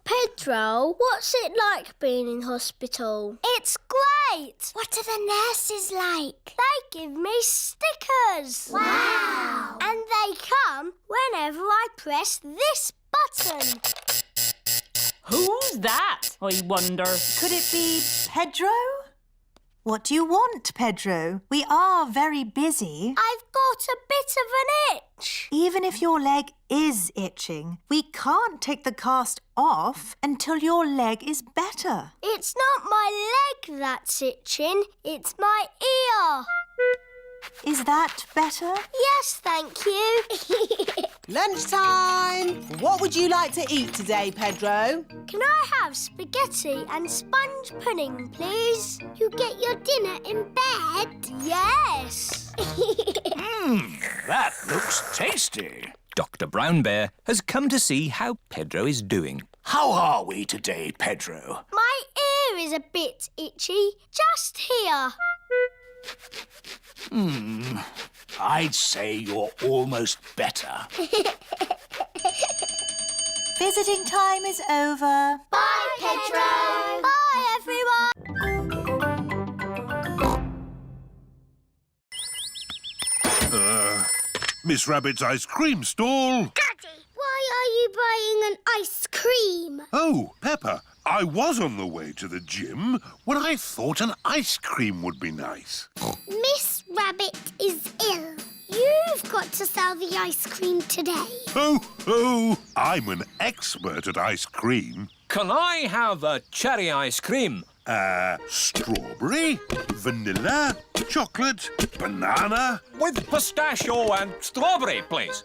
Speaker 3: Pedro, what's it like being in hospital? It's great. What are the nurses like? They give me stickers. Wow. And they come whenever I press this button.
Speaker 10: Who's that, I wonder?
Speaker 13: Could it be Pedro? What do you want, Pedro? We are very busy.
Speaker 3: I've got a bit of an itch.
Speaker 13: Even if your leg is itching, we can't take the cast off until your leg is better.
Speaker 3: It's not my leg that's itching, it's my ear.
Speaker 13: Is that better?
Speaker 3: Yes, thank you.
Speaker 10: Lunchtime! What would you like to eat today, Pedro?
Speaker 3: Can I have spaghetti and sponge pudding, please? You get your dinner in bed? Yes.
Speaker 4: That looks tasty.
Speaker 1: Dr. Brown Bear has come to see how Pedro is doing.
Speaker 4: How are we today, Pedro?
Speaker 3: My ear is a bit itchy, just here.
Speaker 4: I'd say you're almost better.
Speaker 13: Visiting time is over.
Speaker 3: Bye, Pedro. Bye, everyone.
Speaker 8: Miss Rabbit's ice cream stall.
Speaker 3: Daddy, why are you buying an ice cream?
Speaker 8: Oh, Peppa, I was on the way to the gym when I thought an ice cream would be nice.
Speaker 3: Miss Rabbit is ill. You've got to sell the ice cream today.
Speaker 8: Oh, I'm an expert at ice cream.
Speaker 1: Can I have a cherry ice cream?
Speaker 8: Strawberry, vanilla, chocolate, banana.
Speaker 1: With pistachio and strawberry, please.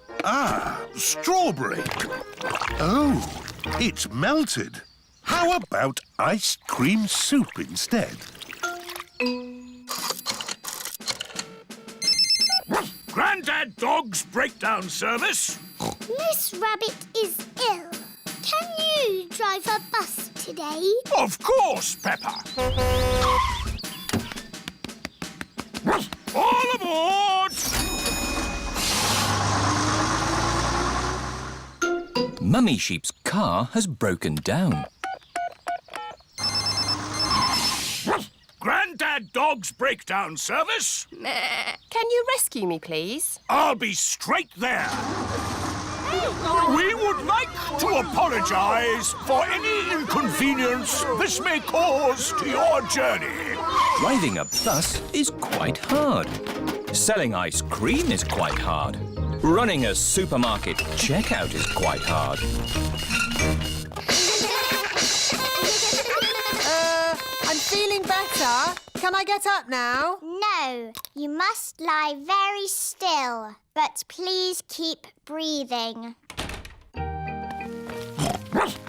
Speaker 8: Strawberry. Oh, it's melted. How about ice cream soup instead?
Speaker 4: Grandad Dog's breakdown service.
Speaker 3: Miss Rabbit is ill. Can you drive a bus today?
Speaker 4: Of course, Peppa. All aboard!
Speaker 1: Mummy Sheep's car has broken down.
Speaker 4: Grandad Dog's breakdown service.
Speaker 14: Can you rescue me, please?
Speaker 4: I'll be straight there. We would like to apologise for any inconvenience this may cause to your journey.
Speaker 1: Driving a bus is quite hard. Selling ice cream is quite hard. Running a supermarket checkout is quite hard.
Speaker 10: I'm feeling better. Can I get up now?
Speaker 3: No, you must lie very still. But please keep breathing.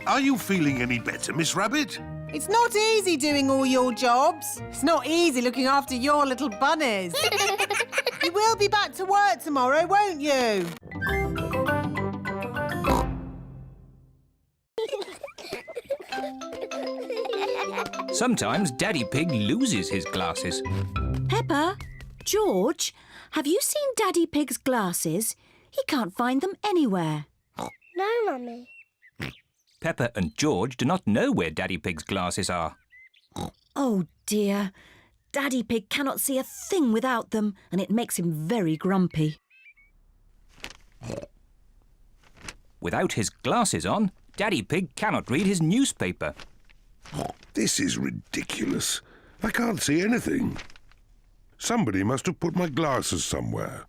Speaker 8: Are you feeling any better, Miss Rabbit?
Speaker 10: It's not easy doing all your jobs. It's not easy looking after your little bunnies. You will be back to work tomorrow, won't you?
Speaker 1: Sometimes Daddy Pig loses his glasses.
Speaker 15: Peppa, George, have you seen Daddy Pig's glasses? He can't find them anywhere.
Speaker 3: No, Mummy.
Speaker 1: Peppa and George do not know where Daddy Pig's glasses are.
Speaker 15: Oh, dear. Daddy Pig cannot see a thing without them, and it makes him very grumpy.
Speaker 1: Without his glasses on, Daddy Pig cannot read his newspaper.
Speaker 8: This is ridiculous. I can't see anything. Somebody must have put my glasses somewhere.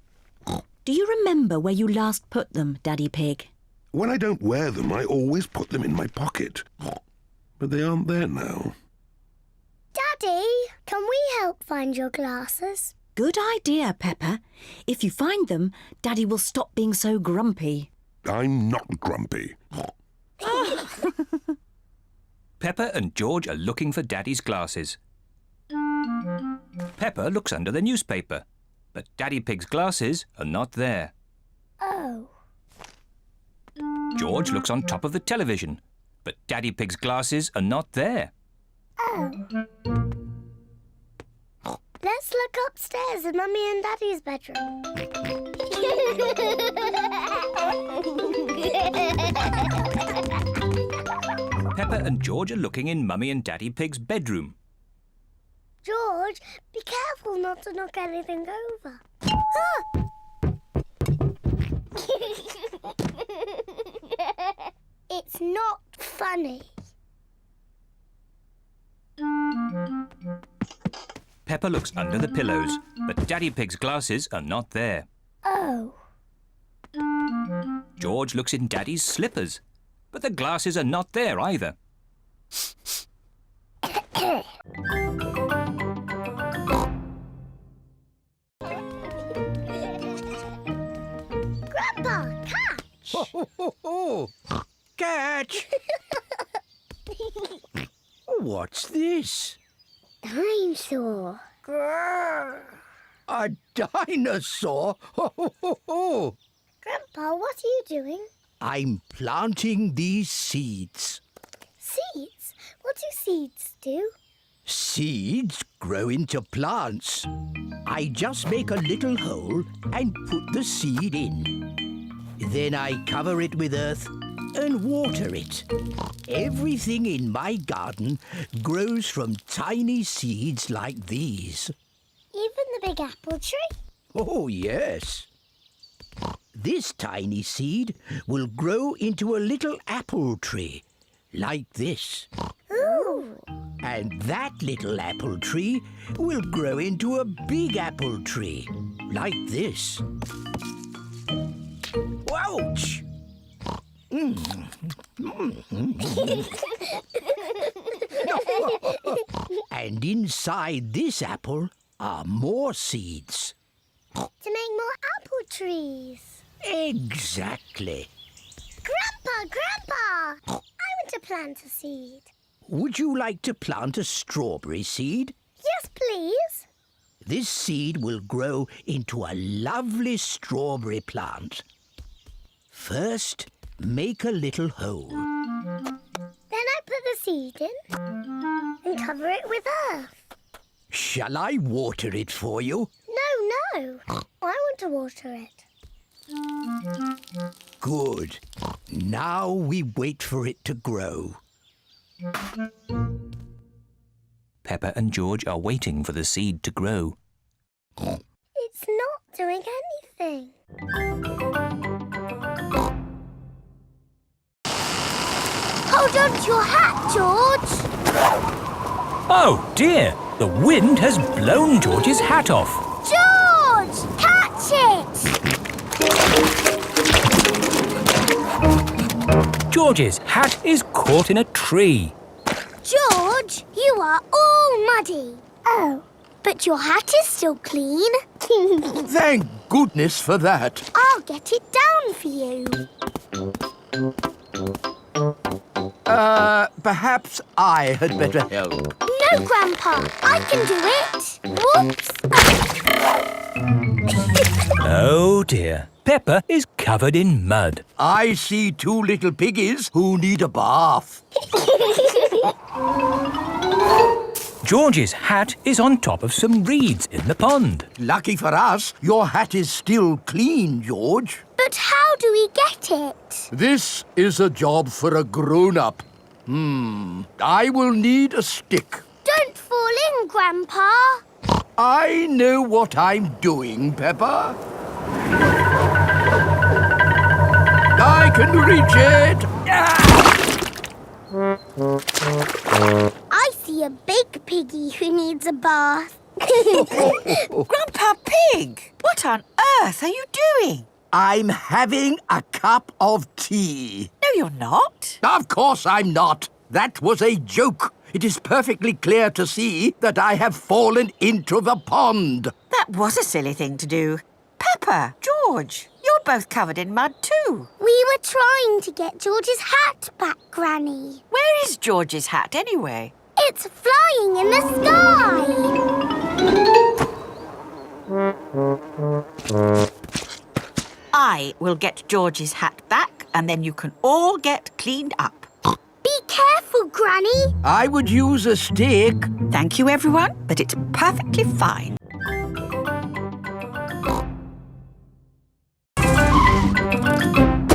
Speaker 15: Do you remember where you last put them, Daddy Pig?
Speaker 8: When I don't wear them, I always put them in my pocket. But they aren't there now.
Speaker 3: Daddy, can we help find your glasses?
Speaker 15: Good idea, Peppa. If you find them, Daddy will stop being so grumpy.
Speaker 8: I'm not grumpy.
Speaker 1: Peppa and George are looking for Daddy's glasses. Peppa looks under the newspaper, but Daddy Pig's glasses are not there.
Speaker 3: Oh.
Speaker 1: George looks on top of the television, but Daddy Pig's glasses are not there.
Speaker 3: Oh. Let's look upstairs in Mummy and Daddy's bedroom.
Speaker 1: Peppa and George are looking in Mummy and Daddy Pig's bedroom.
Speaker 3: George, be careful not to knock anything over. Ah! It's not funny.
Speaker 1: Peppa looks under the pillows, but Daddy Pig's glasses are not there.
Speaker 3: Oh.
Speaker 1: George looks in Daddy's slippers, but the glasses are not there either.
Speaker 3: Grandpa, catch!
Speaker 2: Ho, ho, ho, ho. Catch! What's this?
Speaker 3: Dinosaur. Grrr.
Speaker 2: A dinosaur? Ho, ho, ho, ho.
Speaker 3: Grandpa, what are you doing?
Speaker 2: I'm planting these seeds.
Speaker 3: Seeds? What do seeds do?
Speaker 2: Seeds grow into plants. I just make a little hole and put the seed in. Then I cover it with earth and water it. Everything in my garden grows from tiny seeds like these.
Speaker 3: Even the big apple tree?
Speaker 2: Oh, yes. This tiny seed will grow into a little apple tree, like this.
Speaker 3: Ooh!
Speaker 2: And that little apple tree will grow into a big apple tree, like this. Ouch! And inside this apple are more seeds.
Speaker 3: To make more apple trees.
Speaker 2: Exactly.
Speaker 3: Grandpa! I want to plant a seed.
Speaker 2: Would you like to plant a strawberry seed?
Speaker 3: Yes, please.
Speaker 2: This seed will grow into a lovely strawberry plant. First, make a little hole.
Speaker 3: Then I put the seed in and cover it with earth.
Speaker 2: Shall I water it for you?
Speaker 3: No. I want to water it.
Speaker 2: Good. Now we wait for it to grow.
Speaker 1: Peppa and George are waiting for the seed to grow.
Speaker 3: It's not doing anything. Hold on to your hat, George.
Speaker 1: Oh dear! The wind has blown George's hat off.
Speaker 3: George! Catch it!
Speaker 1: George's hat is caught in a tree.
Speaker 3: George, you are all muddy. Oh, but your hat is still clean.
Speaker 2: Thank goodness for that.
Speaker 3: I'll get it down for you.
Speaker 2: Perhaps I had better help.
Speaker 3: No, Grandpa, I can do it. Whoops.
Speaker 1: Oh dear. Peppa is covered in mud.
Speaker 2: I see two little piggies who need a bath.
Speaker 1: George's hat is on top of some reeds in the pond.
Speaker 2: Lucky for us, your hat is still clean, George.
Speaker 3: But how do we get it?
Speaker 2: This is a job for a grown-up. I will need a stick.
Speaker 3: Don't fall in, Grandpa.
Speaker 2: I know what I'm doing, Peppa. I can reach it.
Speaker 3: I see be a big piggy who needs a bath.
Speaker 5: Grandpa Pig, what on earth are you doing?
Speaker 2: I'm having a cup of tea.
Speaker 5: No, you're not.
Speaker 2: Of course I'm not. That was a joke. It is perfectly clear to see that I have fallen into the pond.
Speaker 5: That was a silly thing to do. Peppa, George, you're both covered in mud too.
Speaker 3: We were trying to get George's hat back, Granny.
Speaker 5: Where is George's hat anyway?
Speaker 3: It's flying in the sky.
Speaker 5: I will get George's hat back and then you can all get cleaned up.
Speaker 3: Be careful, Granny.
Speaker 2: I would use a stick.
Speaker 5: Thank you, everyone, but it's perfectly fine.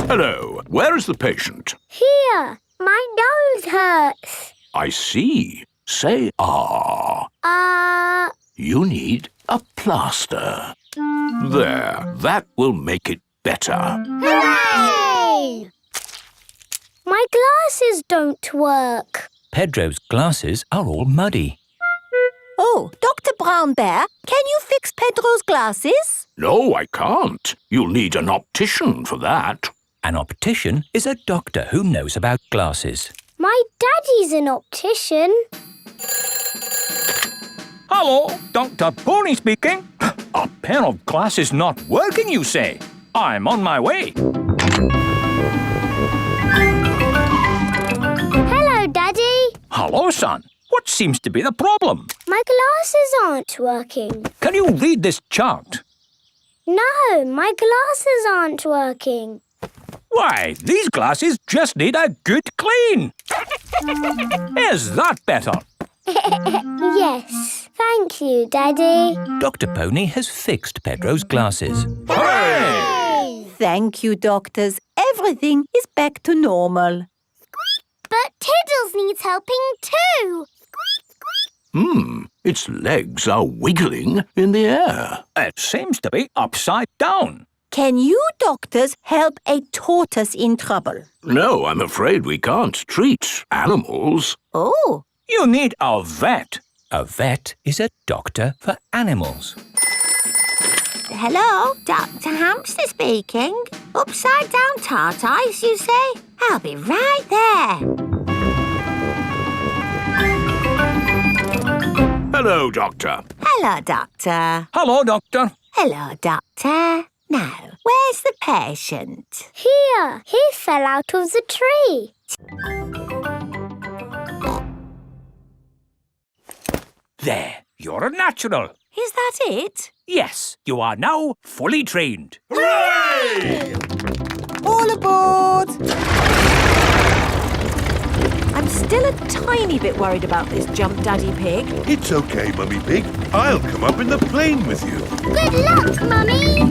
Speaker 4: Hello. Where is the patient?
Speaker 3: Here. My nose hurts.
Speaker 4: I see. Say ah. You need a plaster. There. That will make it better.
Speaker 3: Hooray! My glasses don't work.
Speaker 1: Pedro's glasses are all muddy.
Speaker 6: Oh, Dr. Brown Bear, can you fix Pedro's glasses?
Speaker 4: No, I can't. You'll need an optician for that.
Speaker 1: An optician is a doctor who knows about glasses.
Speaker 3: My daddy's an optician.
Speaker 1: Hello, Dr. Pony speaking. A pair of glasses not working, you say? I'm on my way.
Speaker 3: Hello, Daddy.
Speaker 1: Hello, son. What seems to be the problem?
Speaker 3: My glasses aren't working.
Speaker 1: Can you read this chart?
Speaker 3: No, my glasses aren't working.
Speaker 1: Why, these glasses just need a good clean. Is that better?
Speaker 3: Yes. Thank you, Daddy.
Speaker 1: Dr. Pony has fixed Pedro's glasses.
Speaker 3: Hooray!
Speaker 6: Thank you, doctors. Everything is back to normal.
Speaker 3: But Tiddles needs helping too.
Speaker 4: Its legs are wiggling in the air.
Speaker 1: It seems to be upside down.
Speaker 6: Can you doctors help a tortoise in trouble?
Speaker 4: No, I'm afraid we can't treat animals.
Speaker 6: Oh.
Speaker 1: You need a vet. A vet is a doctor for animals.
Speaker 6: Hello, Dr. Hamster speaking. Upside down tortoise, you say? I'll be right there.
Speaker 4: Hello, Doctor.
Speaker 6: Hello, Doctor.
Speaker 1: Hello, Doctor.
Speaker 6: Hello, Doctor. Now, where's the patient?
Speaker 3: Here. He fell out of the tree.
Speaker 1: There, you're a natural.
Speaker 6: Is that it?
Speaker 1: Yes, you are now fully trained.
Speaker 10: Hooray! All aboard!
Speaker 15: I'm still a tiny bit worried about this jump, Daddy Pig.
Speaker 8: It's okay, Mummy Pig. I'll come up in the plane with you.
Speaker 3: Good luck, Mummy!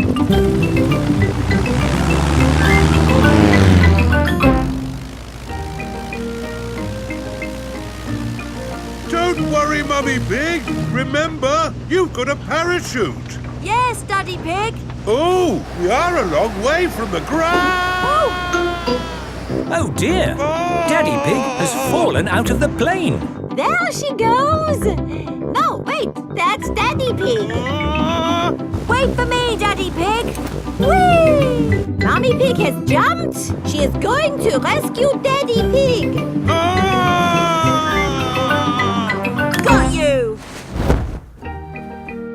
Speaker 8: Don't worry, Mummy Pig. Remember, you've got a parachute.
Speaker 15: Yes, Daddy Pig.
Speaker 8: Oh, we are a long way from the ground.
Speaker 1: Oh dear, Daddy Pig has fallen out of the plane.
Speaker 6: There she goes. No, wait, that's Daddy Pig. Wait for me, Daddy Pig. Whee! Mommy Pig has jumped. She is going to rescue Daddy Pig. Got you.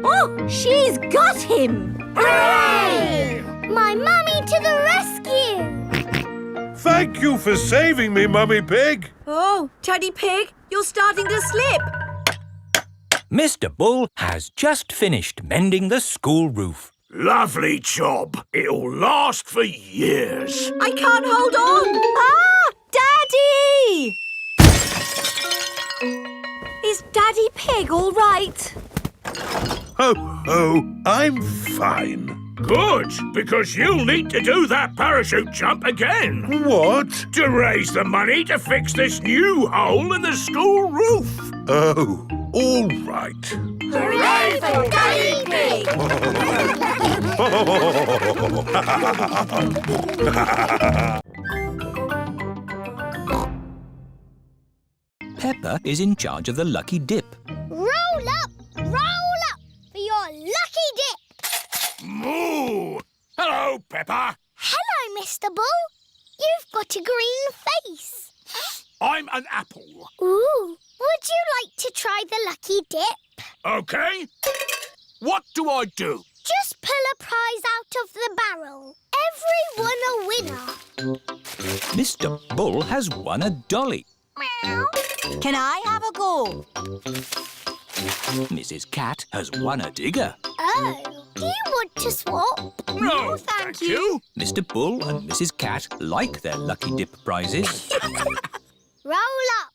Speaker 6: Oh, she's got him.
Speaker 3: Hooray! My mummy to the rescue!
Speaker 8: Thank you for saving me, Mummy Pig.
Speaker 15: Oh, Daddy Pig, you're starting to slip.
Speaker 1: Mr. Bull has just finished mending the school roof.
Speaker 4: Lovely job. It'll last for years.
Speaker 15: I can't hold on. Ah, Daddy! Is Daddy Pig all right?
Speaker 8: Ho, ho, I'm fine.
Speaker 4: Good, because you'll need to do that parachute jump again.
Speaker 8: What?
Speaker 4: To raise the money to fix this new hole in the school roof.
Speaker 8: Oh, all right.
Speaker 3: Hooray for Daddy Pig!
Speaker 1: Peppa Peppa is in charge of the lucky dip.
Speaker 3: Roll up for your lucky dip.
Speaker 4: Moo! Hello, Peppa.
Speaker 3: Hello, Mr. Bull. You've got a green face.
Speaker 4: I'm an apple.
Speaker 3: Ooh, would you like to try the lucky dip?
Speaker 4: OK. What do I do?
Speaker 3: Just pull a prize out of the barrel. Everyone a winner.
Speaker 1: Mr. Bull has won a dolly.
Speaker 6: Can I have a go?
Speaker 1: Mrs. Cat has won a digger.
Speaker 3: Oh, do you want to swap?
Speaker 4: No, thank you.
Speaker 1: Mr. Bull and Mrs. Cat like their lucky dip prizes.
Speaker 3: Roll up.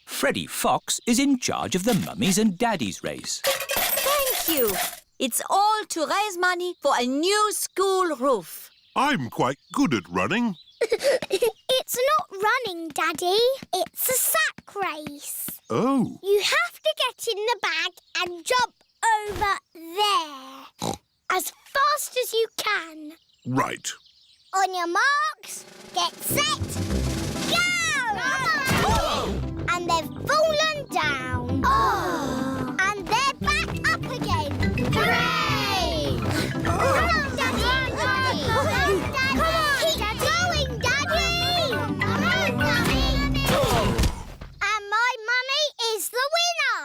Speaker 1: Freddie Fox is in charge of the mummies and daddies race.
Speaker 6: Thank you. It's all to raise money for a new school roof.
Speaker 8: I'm quite good at running.
Speaker 3: It's not running, Daddy. It's a sack race.
Speaker 8: Oh.
Speaker 3: You have to get in the bag and jump over there. As fast as you can.
Speaker 8: Right.
Speaker 3: On your marks, get set, go! And they've fallen down. Oh! And they're back up again. Hooray! Come on, Daddy! Come on, Daddy! Keep going, Daddy! Come on, Daddy! And my mummy is the winner!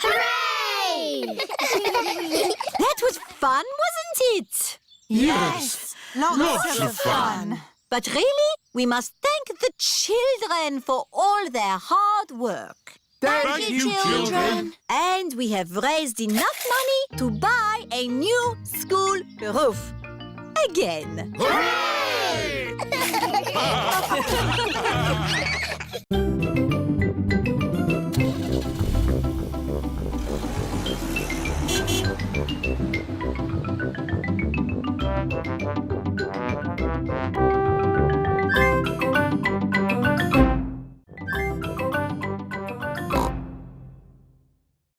Speaker 3: Hooray!
Speaker 6: That was fun, wasn't it?
Speaker 13: Yes. Lots of fun.
Speaker 6: But really, we must thank the children for all their hard work.
Speaker 8: Thank you, children.
Speaker 6: And we have raised enough money to buy a new school roof. Again.
Speaker 4: Hooray!